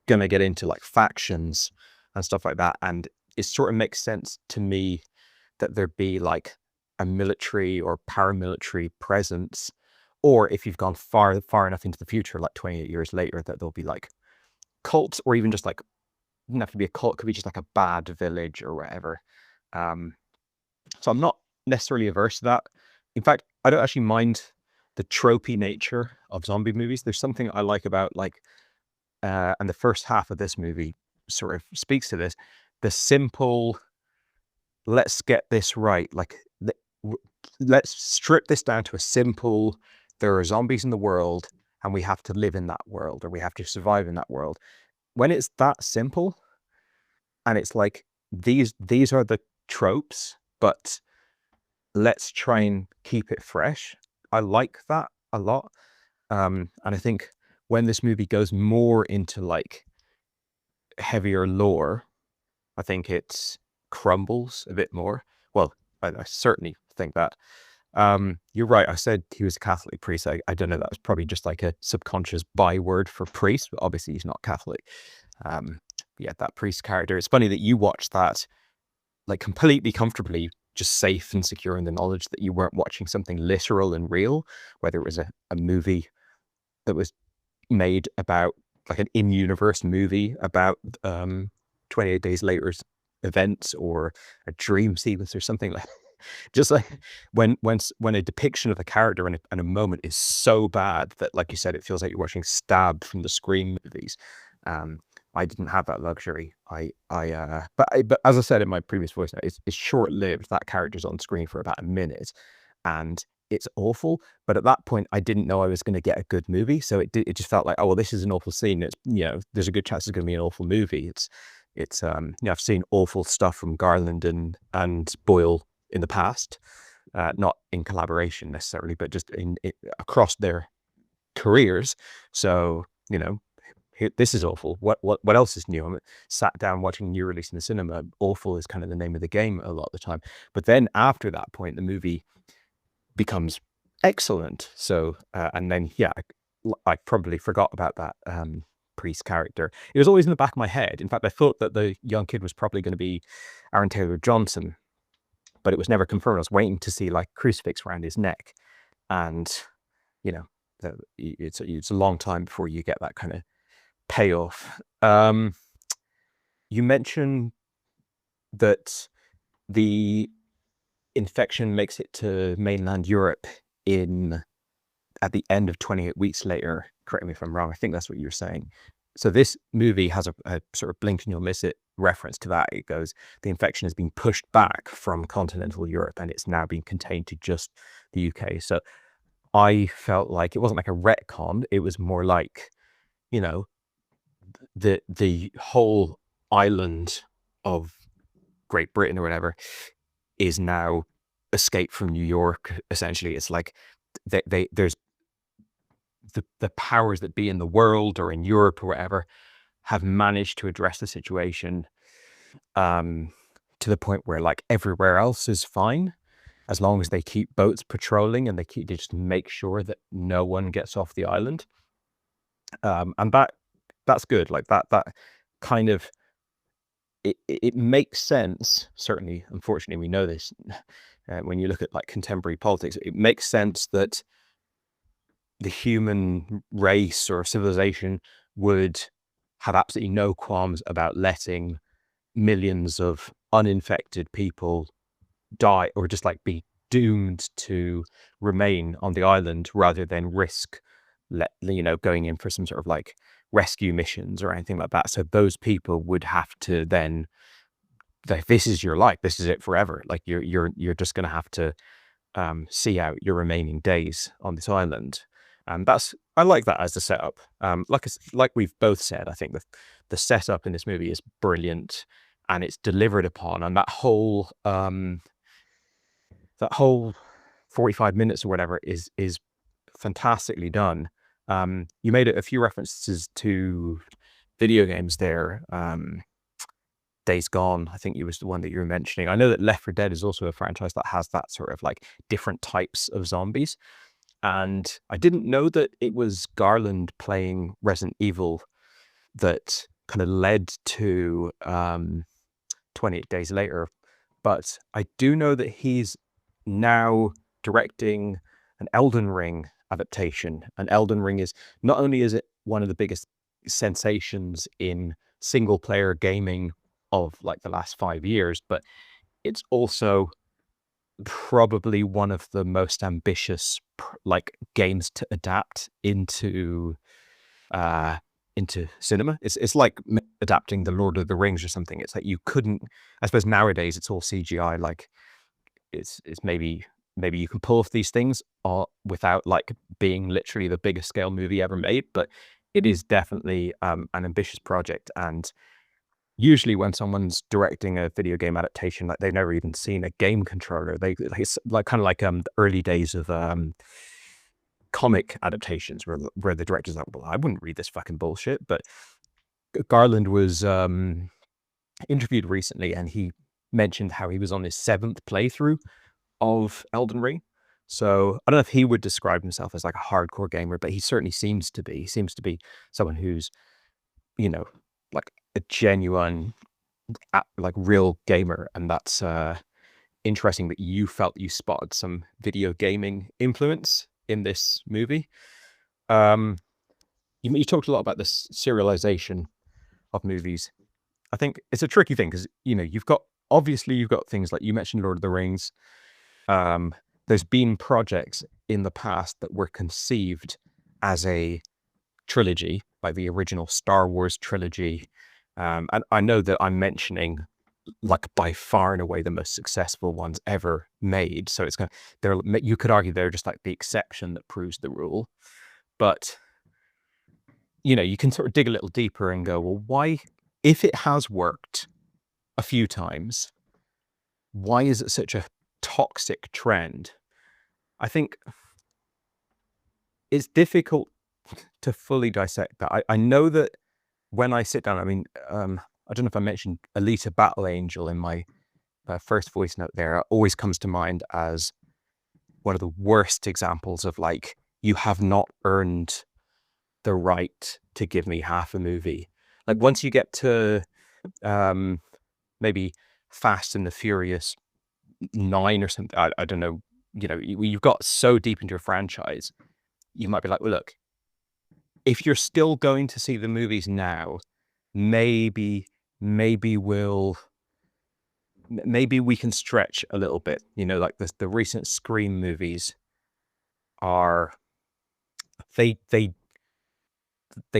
S10: gonna get into like factions and stuff like that. And it sort of makes sense to me that there be like a military or paramilitary presence or if you've gone far enough into the future, like 28 years later, that there'll be like cults, or even just like, it doesn't have to be a cult, it could be just like a bad village or whatever. So I'm not necessarily averse to that. In fact, I don't actually mind the tropey nature of zombie movies. There's something I like about like, and the first half of this movie sort of speaks to this, the simple, let's get this right. Like, let's strip this down to a simple, there are zombies in the world and we have to live in that world, or we have to survive in that world. When it's that simple and it's like, these are the tropes, but let's try and keep it fresh. I like that a lot. And I think when this movie goes more into like heavier lore, I think it crumbles a bit more. Well, I certainly think that. You're right. I said he was a Catholic priest. I don't know. That was probably just like a subconscious byword for priest, but obviously he's not Catholic. Yeah, that priest character. It's funny that you watched that like completely comfortably, just safe and secure in the knowledge that you weren't watching something literal and real, whether it was a movie that was made about like an in-universe movie about 28 Days Later's events, or a dream sequence or something like just like when a depiction of a character and a moment is so bad that, like you said, it feels like you're watching Stab from the Scream movies. I didn't have that luxury. But as I said in my previous voice note, it's short-lived. That character's on screen for about a minute, and it's awful. But at that point, I didn't know I was going to get a good movie, so it just felt like, oh well, this is an awful scene. It's, you know, there's a good chance it's going to be an awful movie. It's you know, I've seen awful stuff from Garland and Boyle in the past, not in collaboration necessarily, but just in across their careers. So, you know, this is awful. What else is new? I'm sat down watching new release in the cinema. Awful is kind of the name of the game a lot of the time. But then after that point, the movie becomes excellent. So, and then, yeah, I probably forgot about that priest character. It was always in the back of my head. In fact, I thought that the young kid was probably going to be Aaron Taylor-Johnson, but it was never confirmed. I was waiting to see like crucifix around his neck. And, you know, it's a long time before you get that kind of payoff. You mentioned that the infection makes it to mainland Europe at the end of 28 weeks later. Correct me if I'm wrong. I think that's what you're saying. So this movie has a sort of blink and you'll miss it reference to that. It goes, the infection has been pushed back from continental Europe and it's now been contained to just the UK. So I felt like it wasn't like a retcon. It was more like, you know, the whole island of Great Britain or whatever is now escaped from New York. Essentially, it's like there's the powers that be in the world or in Europe or whatever have managed to address the situation to the point where like everywhere else is fine as long as they keep boats patrolling and they just make sure that no one gets off the island. And that's good. Like that kind of it makes sense. Certainly, unfortunately, we know this when you look at like contemporary politics. It makes sense that the human race or civilization would have absolutely no qualms about letting millions of uninfected people die or just like be doomed to remain on the island rather than risk going in for some sort of like rescue missions or anything like that. So those people would have to then, like, this is your life, this is it forever. Like you're just going to have to see out your remaining days on this island. And I like that as the setup. Like we've both said, I think the setup in this movie is brilliant and it's delivered upon, and that whole 45 minutes or whatever is fantastically done. You made a few references to video games there. Days Gone, I think it was the one that you were mentioning. I know that Left 4 Dead is also a franchise that has that sort of like different types of zombies. And I didn't know that it was Garland playing Resident Evil that kind of led to 28 Days Later. But I do know that he's now directing an Elden Ring adaptation. And Elden Ring is, not only is it one of the biggest sensations in single player gaming of like the last 5 years, but it's also probably one of the most ambitious like games to adapt into cinema. It's like adapting the Lord of the Rings or something. It's like you couldn't, I suppose nowadays it's all CGI, like it's maybe you can pull off these things without like being literally the biggest scale movie ever made, but it is definitely an ambitious project. And usually when someone's directing a video game adaptation, like they've never even seen a game controller, it's like kind of like the early days of comic adaptations where the director's like, well, I wouldn't read this fucking bullshit. But Garland was interviewed recently, and he mentioned how he was on his 7th playthrough of Elden Ring. So I don't know if he would describe himself as like a hardcore gamer, but he certainly seems to be. He seems to be someone who's, you know, like a genuine, like real gamer. And that's interesting that you felt you spotted some video gaming influence in this movie. You talked a lot about this serialization of movies. I think it's a tricky thing because, you know, you've got things like you mentioned Lord of the Rings. There's been projects in the past that were conceived as a trilogy, like the original Star Wars trilogy. And I know that I'm mentioning like by far and away the most successful ones ever made. So it's you could argue they're just like the exception that proves the rule. But, you know, you can sort of dig a little deeper and go, well, why, if it has worked a few times, why is it such a toxic trend? I think it's difficult to fully dissect that. I know that when I sit down, I mean, I don't know if I mentioned Alita Battle Angel in my first voice note there. It always comes to mind as one of the worst examples of like, you have not earned the right to give me half a movie. Like once you get to maybe Fast and the Furious 9 or something, I don't know, you know, you've got so deep into a franchise, you might be like, well, look, if you're still going to see the movies now, maybe we can stretch a little bit. You know, like the recent Scream movies are, they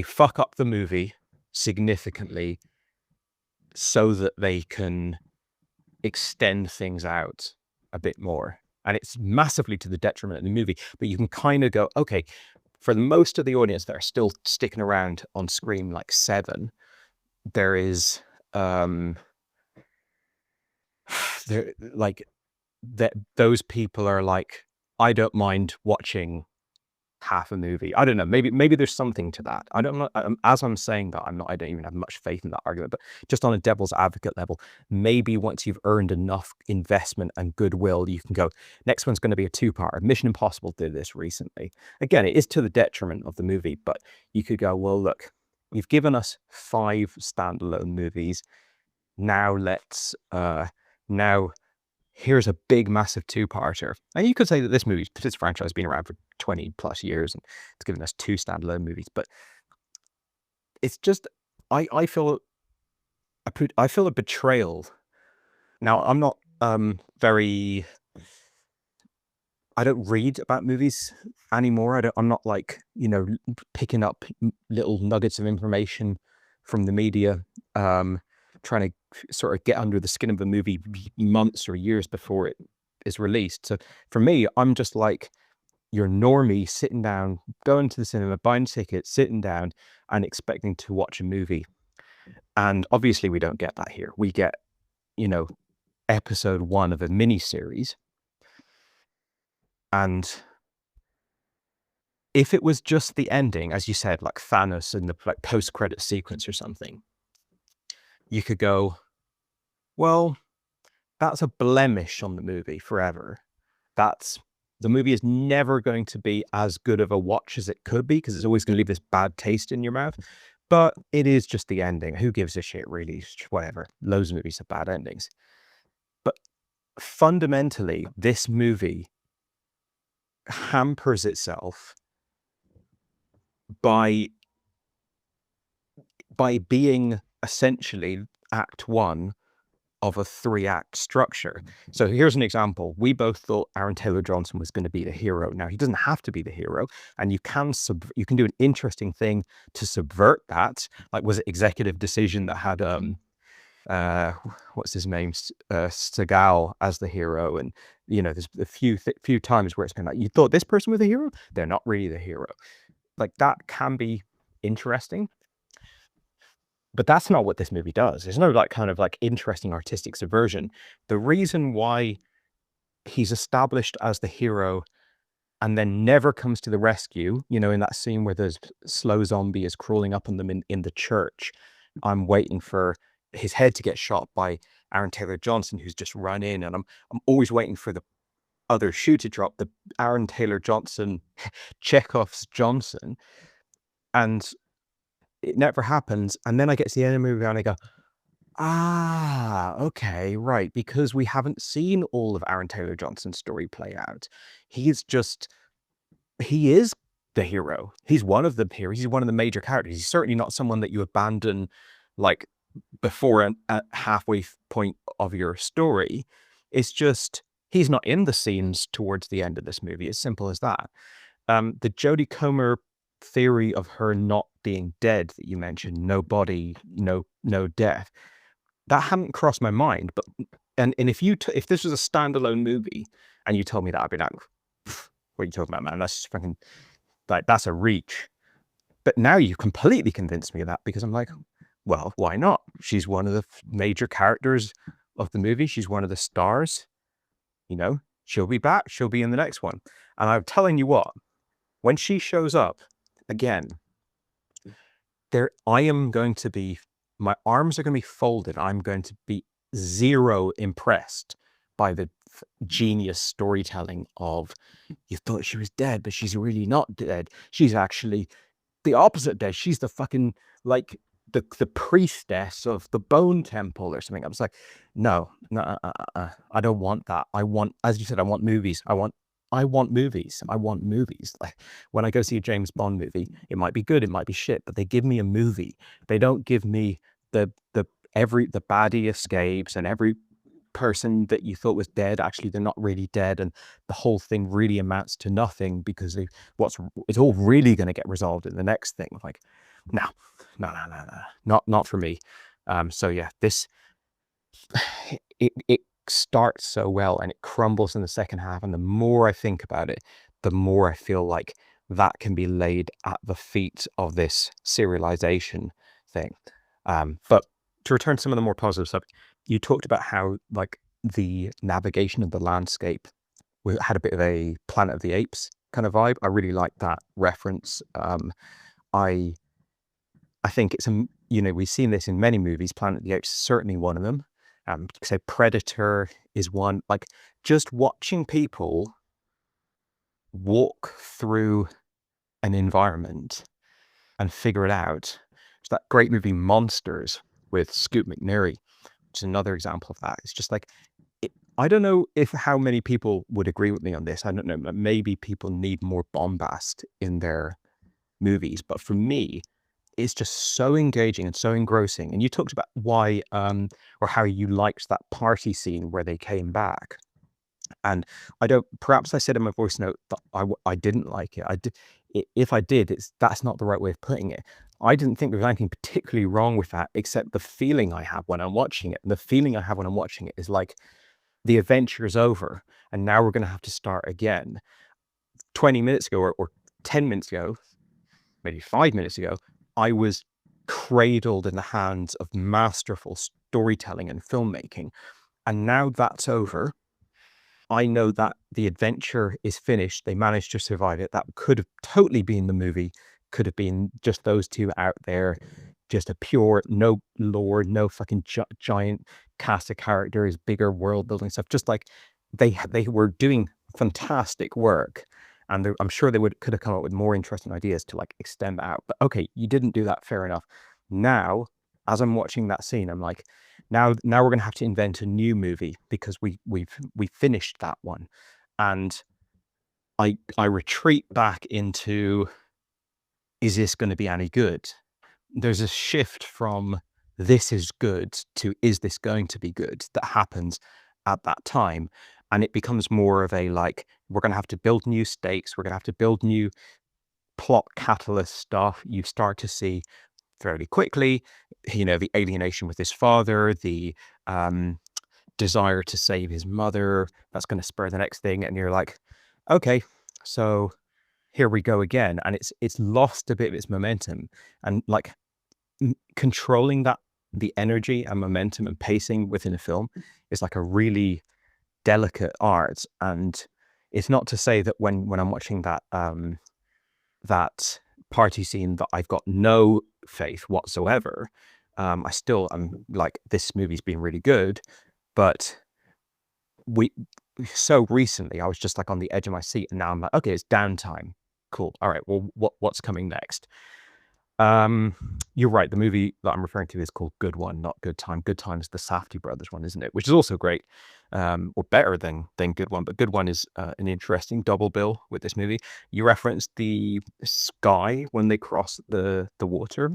S10: fuck up the movie significantly so that they can extend things out a bit more. And it's massively to the detriment of the movie, but you can kind of go, okay, for most of the audience that are still sticking around on Scream like 7, there is there like that those people are like, I don't mind watching half a movie. I don't know, maybe there's something to that. As I'm saying that, I don't even have much faith in that argument, but just on a devil's advocate level, maybe once you've earned enough investment and goodwill, you can go, next one's going to be a 2-parter. Mission Impossible did this recently. Again, it is to the detriment of the movie, but you could go, well, look, you've given us 5 standalone movies. Now here's a big, massive 2-parter. And you could say that this franchise has been around for 20 plus years and it's given us 2 standalone movies, but it's just, I feel a betrayal. Now, I'm not I don't read about movies anymore. I'm not like, you know, picking up little nuggets of information from the media, trying to sort of get under the skin of a movie months or years before it is released. So for me, I'm just like your normie sitting down, going to the cinema, buying tickets, sitting down and expecting to watch a movie. And obviously we don't get that here. We get, you know, episode 1 of a mini series. And if it was just the ending, as you said, like Thanos in the like post-credit sequence or something, you could go, well, that's a blemish on the movie forever. The movie is never going to be as good of a watch as it could be because it's always going to leave this bad taste in your mouth. But it is just the ending. Who gives a shit, really? Whatever. Loads of movies have bad endings. But fundamentally, this movie hampers itself by being essentially act one of a 3-act structure. So here's an example. We both thought Aaron Taylor Johnson was going to be the hero. Now, he doesn't have to be the hero, and you can do an interesting thing to subvert that. Like, was it Executive Decision that had what's his name, Seagal as the hero? And there's a few times where it's been like, you thought this person was the hero, they're not really the hero. Like, that can be interesting. But that's not what this movie does. There's no kind of interesting artistic subversion. The reason why he's established as the hero and then never comes to the rescue, in that scene where the slow zombie is crawling up on them in the church, I'm waiting for his head to get shot by Aaron Taylor Johnson, who's just run in, and I'm always waiting for the other shoe to drop, the Aaron Taylor Johnson, Chekhov's Johnson, and it never happens. And then I get to the end of the movie and I go, okay, right, because we haven't seen all of Aaron Taylor Johnson's story play out. He is the hero. He's one of the heroes. He's one of the major characters. He's certainly not someone that you abandon before a halfway point of your story. It's just he's not in the scenes towards the end of this movie. As simple as that. The Jodie Comer theory of her not being dead that you mentioned, no body, no death, that hadn't crossed my mind. But if this was a standalone movie and you told me that, I'd be like, what are you talking about, man? That's just fucking that's a reach. But now you completely convinced me of that, because I'm like, well, why not? She's one of the major characters of the movie. She's one of the stars. She'll be back. She'll be in the next one. And I'm telling you what, when she shows up again, I am going to be, my arms are going to be folded. I'm going to be zero impressed by the genius storytelling of, you thought she was dead, but she's really not dead. She's actually the opposite dead. She's the fucking, the priestess of the Bone Temple or something. I was like, no, I don't want that. I want, as you said, I want movies. I want movies. I want movies. Like, when I go see a James Bond movie, it might be good, it might be shit, but they give me a movie. They don't give me the baddie escapes and every person that you thought was dead, actually they're not really dead, and the whole thing really amounts to nothing because it's all really going to get resolved in the next thing. Like, no, not for me. So yeah, this it starts so well and it crumbles in the second half, and the more I think about it, the more I feel like that can be laid at the feet of this serialization thing. But to return to some of the more positive stuff, you talked about how the navigation of the landscape had a bit of a Planet of the Apes kind of vibe. I really like that reference. I think it's we've seen this in many movies. Planet of the Apes is certainly one of them. So Predator is one. Just watching people walk through an environment and figure it out. It's that great movie Monsters with Scoot McNairy, which is another example of that. It's just I don't know how many people would agree with me on this. I don't know. Maybe people need more bombast in their movies, but for me, it's just so engaging and so engrossing. And you talked about why, or how you liked that party scene where they came back. And perhaps I said in my voice note that I didn't like it. If I did, that's not the right way of putting it. I didn't think there was anything particularly wrong with that, except the feeling I have when I'm watching it. And the feeling I have when I'm watching it is like the adventure is over and now we're going to have to start again. 20 minutes ago or 10 minutes ago, maybe 5 minutes ago, I was cradled in the hands of masterful storytelling and filmmaking. And now that's over. I know that the adventure is finished. They managed to survive it. That could have totally been the movie. Could have been just those two out there. Just a pure, no lore, no fucking giant cast of characters, bigger world building stuff. Just they were doing fantastic work. And I'm sure they could have come up with more interesting ideas to extend that out. But okay, you didn't do that, fair enough. Now, as I'm watching that scene, I'm like, now we're going to have to invent a new movie because we finished that one. And I retreat back into is this going to be any good? There's a shift from this is good to is this going to be good that happens at that time. And it becomes more of a like, we're going to have to build new stakes. We're going to have to build new plot catalyst stuff. You start to see fairly quickly, you know, the alienation with his father, the desire to save his mother. That's going to spur the next thing. And you're like, okay, so here we go again. And it's lost a bit of its momentum. And like controlling that, the energy and momentum and pacing within a film is like a really delicate art. And it's not to say that when I'm watching that that party scene that I've got no faith whatsoever. I'm like, this movie's been really good, but so recently I was just like on the edge of my seat, and now I'm like, okay, it's downtime. Cool. All right. Well, what's coming next? You're right. The movie that I'm referring to is called Good One, not Good Time. Good Time is the Safdie brothers one, isn't it? Which is also great, or better than Good One. But Good One is an interesting double bill with this movie. You referenced the sky when they cross the water.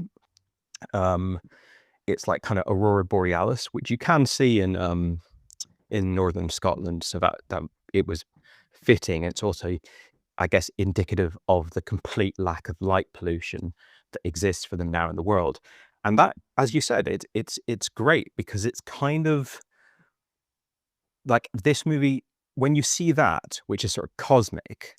S10: It's like kind of aurora borealis, which you can see in northern Scotland. So that it was fitting. It's also, I guess, indicative of the complete lack of light pollution that exists for them now in the world. And that, as you said, it's great because it's kind of like this movie, when you see that, which is sort of cosmic,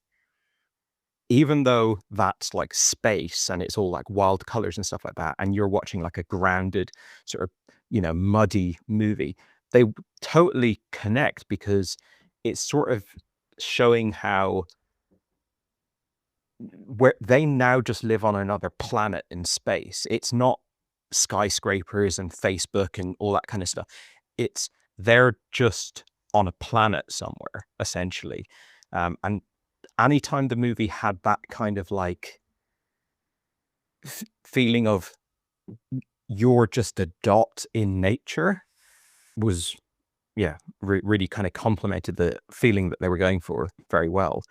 S10: even though that's like space and it's all like wild colors and stuff like that, and you're watching like a grounded sort of, you know, muddy movie, they totally connect because it's sort of showing how where they now just live on another planet in space. It's not skyscrapers and Facebook and all that kind of stuff. It's they're just on a planet somewhere, essentially. And anytime the movie had that kind of like feeling of you're just a dot in nature was, yeah, really kind of complemented the feeling that they were going for very well.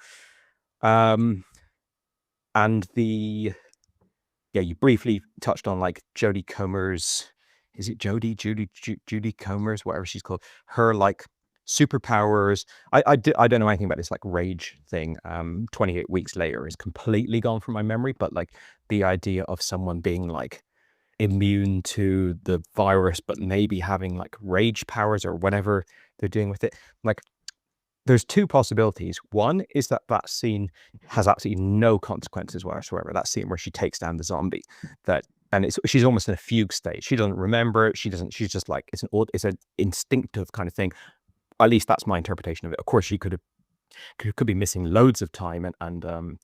S10: And you briefly touched on like Jodie Comer's, is it Judy Comer's, whatever she's called, her like superpowers. I don't know anything about this like rage thing. 28 weeks later is completely gone from my memory, but like the idea of someone being like immune to the virus, but maybe having like rage powers or whatever they're doing with it. Like, there's two possibilities. One is that scene has absolutely no consequences whatsoever. That scene where she takes down the zombie, she's almost in a fugue state. She doesn't remember it. She's just like, it's an instinctive kind of thing. At least that's my interpretation of it. Of course, she could be missing loads of time and could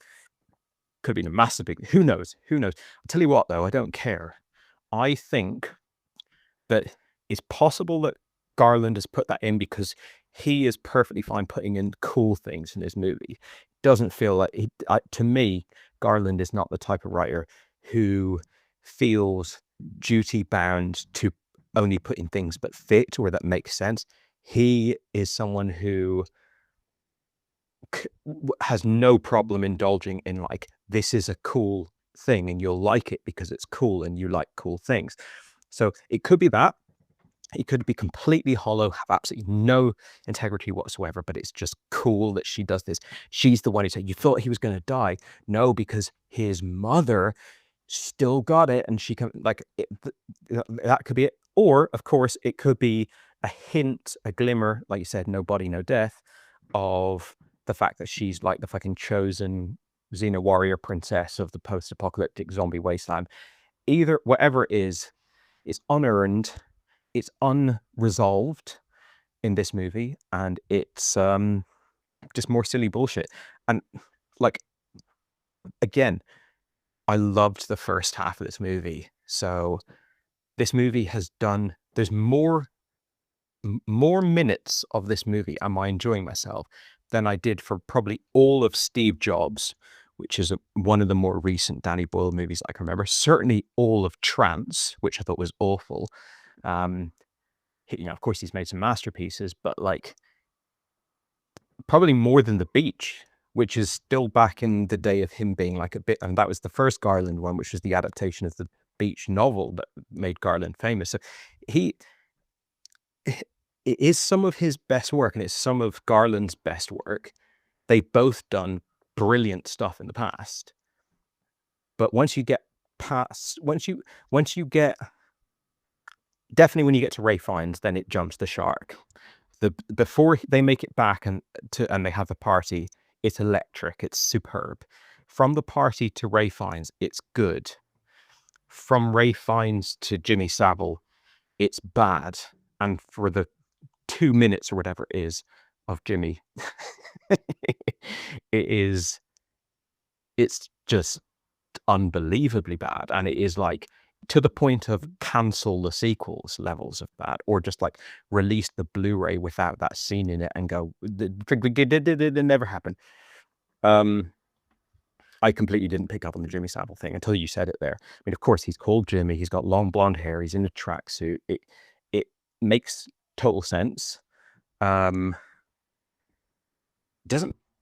S10: have been a massive big, who knows? I'll tell you what though, I don't care. I think that it's possible that Garland has put that in because he is perfectly fine putting in cool things in his movie. Doesn't feel like to me, Garland is not the type of writer who feels duty bound to only put in things that fit or that make sense. He is someone who has no problem indulging in like, this is a cool thing and you'll like it because it's cool and you like cool things. So it could be that. It could be completely hollow, have absolutely no integrity whatsoever, but it's just cool that she does this. She's the one who said, you thought he was going to die. No, because his mother still got it. And she can like, that could be it. Or of course it could be a hint, a glimmer, like you said, no body, no death, of the fact that she's like the fucking chosen Xena warrior princess of the post-apocalyptic zombie wasteland. Either, whatever it is, it's unearned. It's unresolved in this movie, and it's just more silly bullshit. And like, again, I loved the first half of this movie. So this movie has done, there's more minutes of this movie am I enjoying myself than I did for probably all of Steve Jobs, which is one of the more recent Danny Boyle movies I can remember. Certainly all of Trance, which I thought was awful. You know, of course he's made some masterpieces, but like probably more than The Beach, which is still back in the day of him being like a bit, and that was the first Garland one, which was the adaptation of the Beach novel that made Garland famous. So it is some of his best work, and it's some of Garland's best work. They've both done brilliant stuff in the past, but once you get past, once you get, definitely when you get to Ray Fiennes, then it jumps the shark. Before they make it back and they have a party, it's electric, it's superb. From the party to Ray Fiennes, it's good. From Ray Fiennes to Jimmy Savile, it's bad. And for the 2 minutes or whatever it is of Jimmy, it's just unbelievably bad. And it is like to the point of cancel the sequels levels of bad, or just like release the Blu-ray without that scene in it and go, it never happened. I completely didn't pick up on the Jimmy Savile thing until you said it there. I mean, of course, he's called Jimmy. He's got long blonde hair. He's in a tracksuit. It makes total sense. Doesn't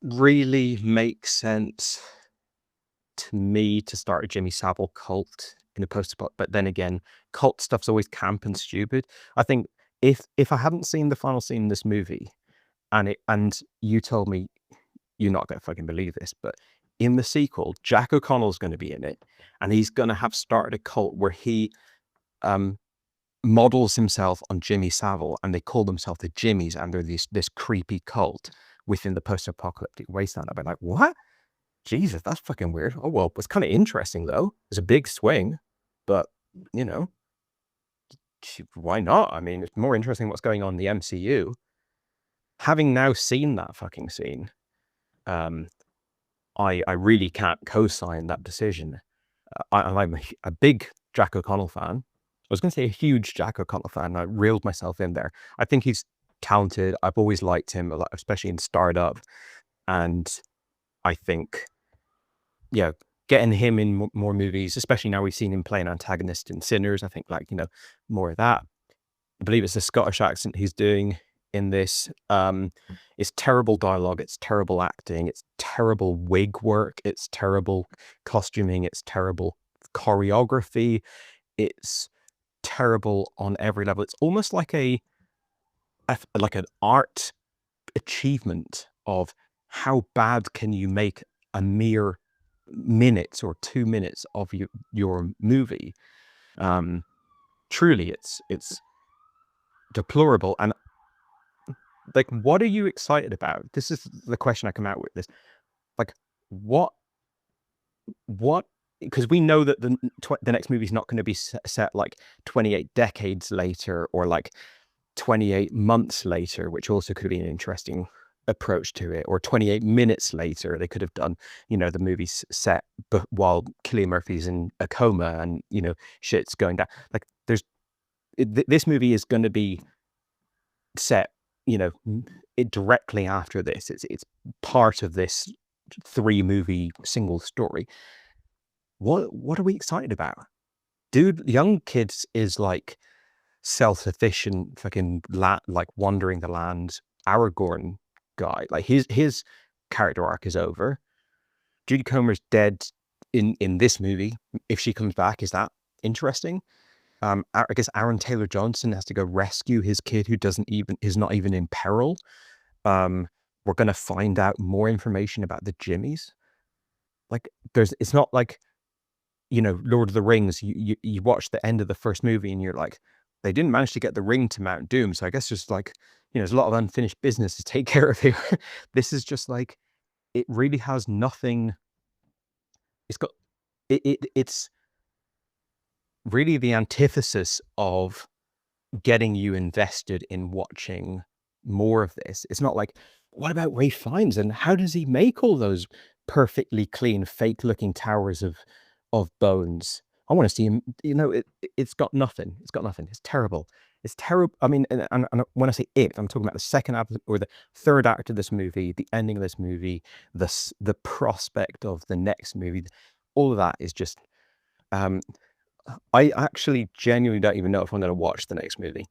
S10: really make sense to me to start a Jimmy Savile cult in a post-apocalyptic, but then again, cult stuff's always camp and stupid. I think if I hadn't seen the final scene in this movie, and you told me you're not gonna fucking believe this, but in the sequel, Jack O'Connell's going to be in it, and he's going to have started a cult where he models himself on Jimmy Savile, and they call themselves the Jimmies, and they're this creepy cult within the post-apocalyptic wasteland. I've been like, what? Jesus, that's fucking weird. Oh, well, it's kind of interesting, though. It's a big swing, but, you know, why not? I mean, it's more interesting what's going on in the MCU. Having now seen that fucking scene, I really can't co-sign that decision. I'm a big Jack O'Connell fan. I was going to say a huge Jack O'Connell fan. I reeled myself in there. I think he's talented. I've always liked him a lot, especially in Startup. And I think, yeah, getting him in more movies, especially now we've seen him play an antagonist in Sinners. I think, like, you know, more of that. I believe it's a Scottish accent he's doing in this. It's terrible dialogue, it's terrible acting, it's terrible wig work, it's terrible costuming, it's terrible choreography, it's terrible on every level. It's almost like an art achievement of how bad can you make a mere minute or 2 minutes of your movie. Truly, it's deplorable. And like, what are you excited about? This is the question I come out with. This, like, what? Because we know that the next movie is not going to be set like 28 decades later or like 28 months later, which also could be an interesting approach to it, or 28 minutes later. They could have done, you know, the movie's set but while Cillian Murphy's in a coma and, you know, shit's going down. Like, this movie is going to be set, you know, directly after this. It's part of this 3-movie single story. What are we excited about? Dude, young kids is like self-sufficient, fucking like wandering the land Aragorn guy. Like, his character arc is over. Judy Comer's dead in this movie. If she comes back, is that interesting? I guess Aaron Taylor Johnson has to go rescue his kid who is not even in peril. We're gonna find out more information about the Jimmies. Like, it's not like, you know, Lord of the Rings. You watch the end of the first movie and you're like, they didn't manage to get the ring to Mount Doom, so I guess just like, you know, there's a lot of unfinished business to take care of here. This is just like, it really has nothing. It's really the antithesis of getting you invested in watching more of this. It's not like, what about Ray Fiennes and how does he make all those perfectly clean, fake-looking towers of bones? I want to see him. You know, it's got nothing. It's got nothing. It's terrible. It's terrible. I mean, and when I say it, I'm talking about the second act or the third act of this movie, the ending of this movie, the prospect of the next movie. All of that is just. I actually genuinely don't even know if I'm going to watch the next movie.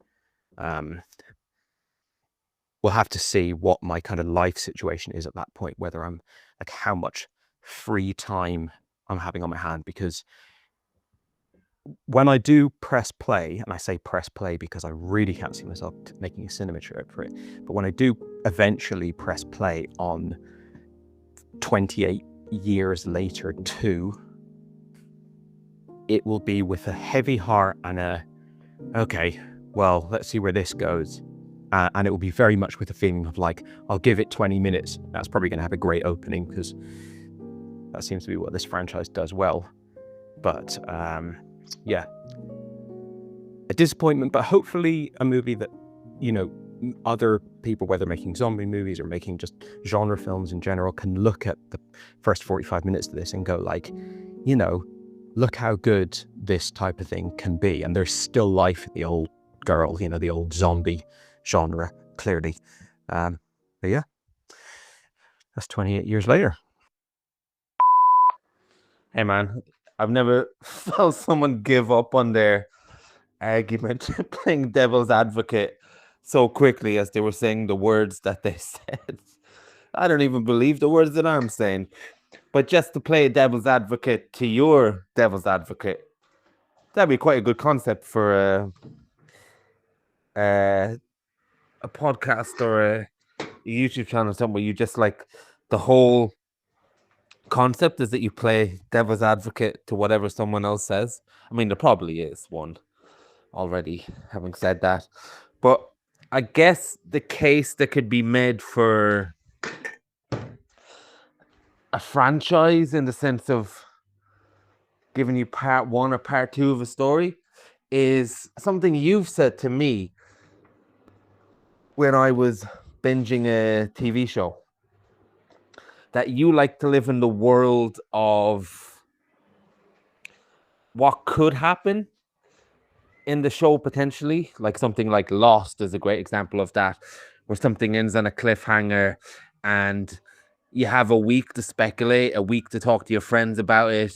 S10: we'll have to see what my kind of life situation is at that point, whether I'm like how much free time I'm having on my hand, because when I do press play, and I say press play because I really can't see myself making a cinema trip for it, but when I do eventually press play on 28 years later too, it will be with a heavy heart and okay, well, let's see where this goes. And it will be very much with a feeling of like, I'll give it 20 minutes. That's probably going to have a great opening because that seems to be what this franchise does well. But yeah, a disappointment, but hopefully a movie that, other people, whether making zombie movies or making just genre films in general, can look at the first 45 minutes of this and go like, look how good this type of thing can be. And there's still life in the old girl, the old zombie genre, clearly. But yeah, that's 28 years later.
S1: Hey man, I've never felt someone give up on their argument playing devil's advocate so quickly as they were saying the words that they said. I don't even believe the words that I'm saying. But just to play devil's advocate to your devil's advocate, that'd be quite a good concept for a podcast or a YouTube channel or something where you just like the whole concept is that you play devil's advocate to whatever someone else says. I mean, there probably is one already, having said that. But I guess the case that could be made for a franchise in the sense of giving you part one or part two of a story is something you've said to me when I was binging a TV show, that you like to live in the world of what could happen in the show potentially. Like something like Lost is a great example of that, where something ends on a cliffhanger and you have a week to speculate, a week to talk to your friends about it,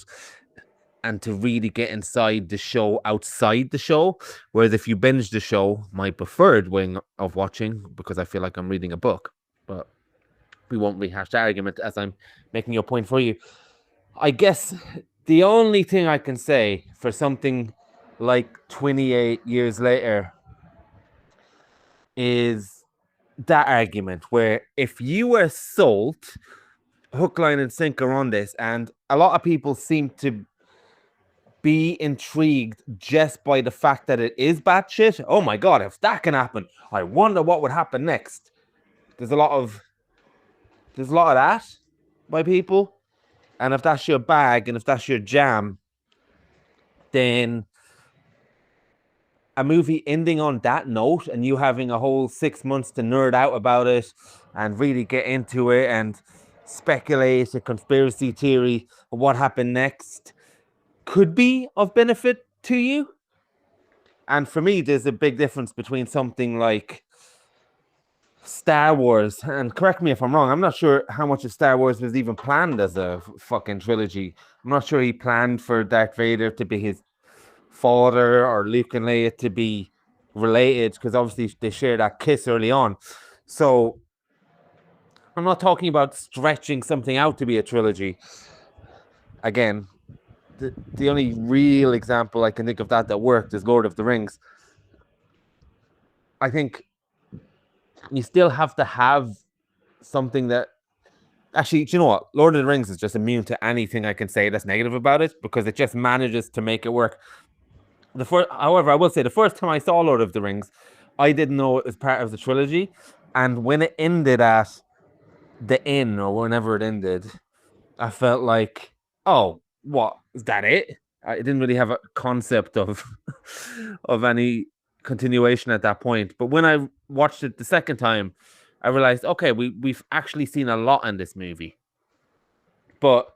S1: and to really get inside the show outside the show. Whereas if you binge the show, my preferred way of watching, because I feel like I'm reading a book, but we won't rehash that argument as I'm making your point for you. I guess the only thing I can say for something like 28 years later is that argument where if you were sold hook, line, and sinker on this, and a lot of people seem to be intrigued just by the fact that it is bad shit. Oh my god, if that can happen, I wonder what would happen next. There's a lot of that by people. And if that's your bag and if that's your jam, then a movie ending on that note and you having a whole 6 months to nerd out about it and really get into it and speculate a conspiracy theory of what happened next could be of benefit to you. And for me, there's a big difference between something like Star Wars, and correct me if I'm wrong, I'm not sure how much of Star Wars was even planned as a fucking trilogy. I'm not sure he planned for Darth Vader to be his father or Luke and Leia to be related, because obviously they share that kiss early on. So I'm not talking about stretching something out to be a trilogy. Again, the only real example I can think of that worked is Lord of the Rings. I think you still have to have something that actually, do you know what? Lord of the Rings is just immune to anything I can say that's negative about it because it just manages to make it work. However, I will say the first time I saw Lord of the Rings, I didn't know it was part of the trilogy. And when it ended at the inn or whenever it ended, I felt like, oh, what? Is that it? I didn't really have a concept of any continuation at that point. But when I watched it the second time, I realized, okay, we've actually seen a lot in this movie. But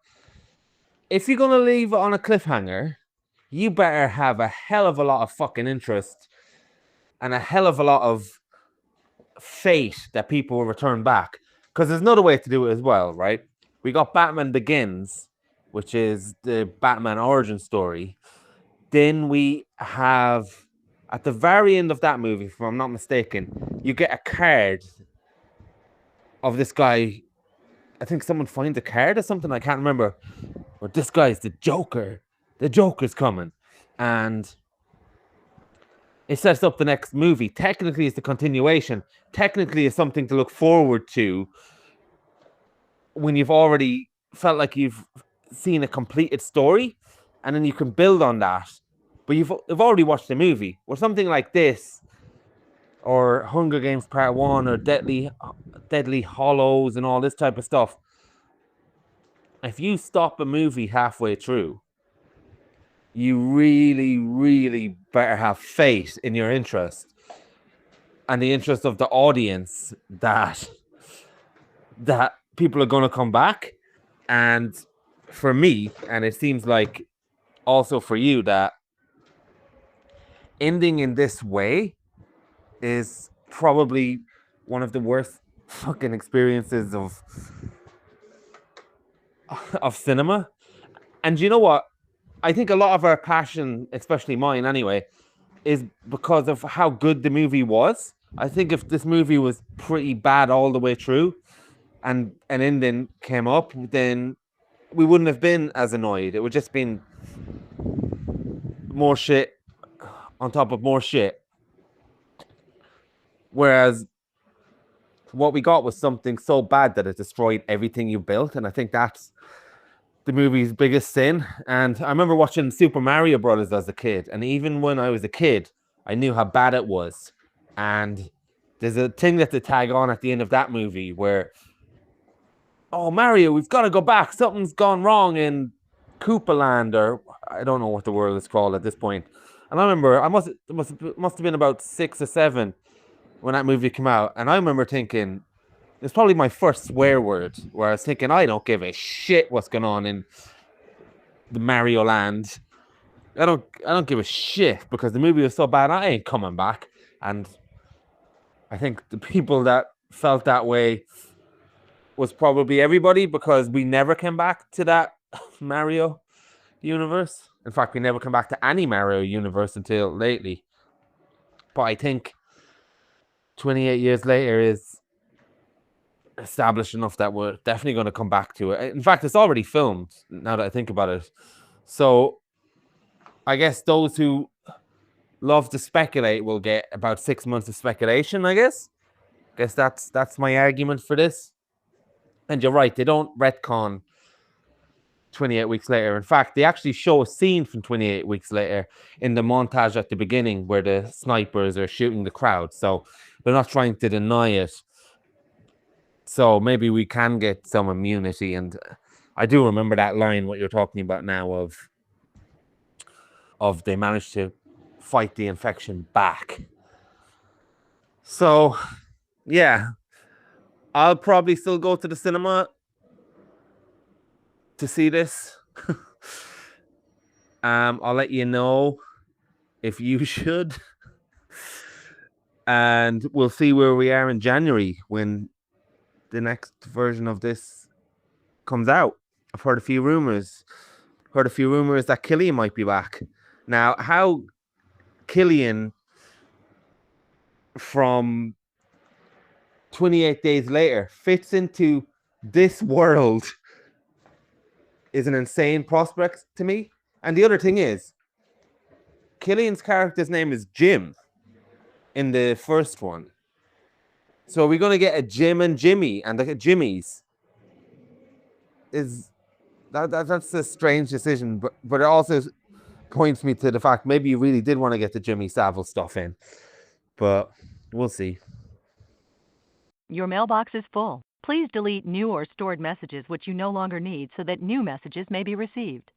S1: if you're going to leave it on a cliffhanger, you better have a hell of a lot of fucking interest and a hell of a lot of faith that people will return back. Because there's another way to do it as well, right? We got Batman Begins, which is the Batman origin story. Then we have, at the very end of that movie, if I'm not mistaken, you get a card of this guy. I think someone finds a card or something. I can't remember. But this guy's the Joker. The Joker's coming, and it sets up the next movie. Technically, it's the continuation. Technically, it's something to look forward to when you've already felt like you've seen a completed story, and then you can build on that. But you've already watched the movie. Or something like this, or Hunger Games Part 1, or Deadly Hollows, and all this type of stuff. If you stop a movie halfway through, you really, really better have faith in your interest and the interest of the audience that people are going to come back. And for me, and it seems like also for you, that ending in this way is probably one of the worst fucking experiences of cinema. And you know what? I think a lot of our passion, especially mine anyway, is because of how good the movie was. I think if this movie was pretty bad all the way through and an ending came up, then we wouldn't have been as annoyed. It would just been more shit on top of more shit. Whereas what we got was something so bad that it destroyed everything you built. And I think that's the movie's biggest sin. And I remember watching Super Mario Brothers as a kid, and even when I was a kid, I knew how bad it was. And there's a thing that they tag on at the end of that movie where, oh, Mario, we've got to go back. Something's gone wrong in Koopa Land, or I don't know what the world is called at this point. And I remember I must have been about 6 or 7 when that movie came out, and I remember thinking, it's probably my first swear word, where I was thinking, I don't give a shit what's going on in the Mario Land. I don't give a shit, because the movie was so bad, I ain't coming back. And I think the people that felt that way was probably everybody, because we never came back to that Mario universe. In fact, we never come back to any Mario universe until lately. But I think 28 years later is established enough that we're definitely going to come back to it. In fact, it's already filmed, now that I think about it. So I guess those who love to speculate will get about 6 months of speculation, I guess. That's my argument for this. And you're right, they don't retcon 28 weeks later. In fact, they actually show a scene from 28 weeks later in the montage at the beginning where the snipers are shooting the crowd. So they're not trying to deny it. So maybe we can get some immunity. And I do remember that line, what you're talking about now, of they managed to fight the infection back. So, yeah, I'll probably still go to the cinema to see this. I'll let you know if you should. And we'll see where we are in January when the next version of this comes out. I've heard a few rumors. That Killian might be back. Now, how Killian from 28 Days Later fits into this world is an insane prospect to me. And the other thing is, Killian's character's name is Jim in the first one. So are we going to get a Jim and Jimmy and like a Jimmy's? That's a strange decision, but it also points me to the fact maybe you really did want to get the Jimmy Savile stuff in. But we'll see.
S11: Your mailbox is full. Please delete new or stored messages which you no longer need so that new messages may be received.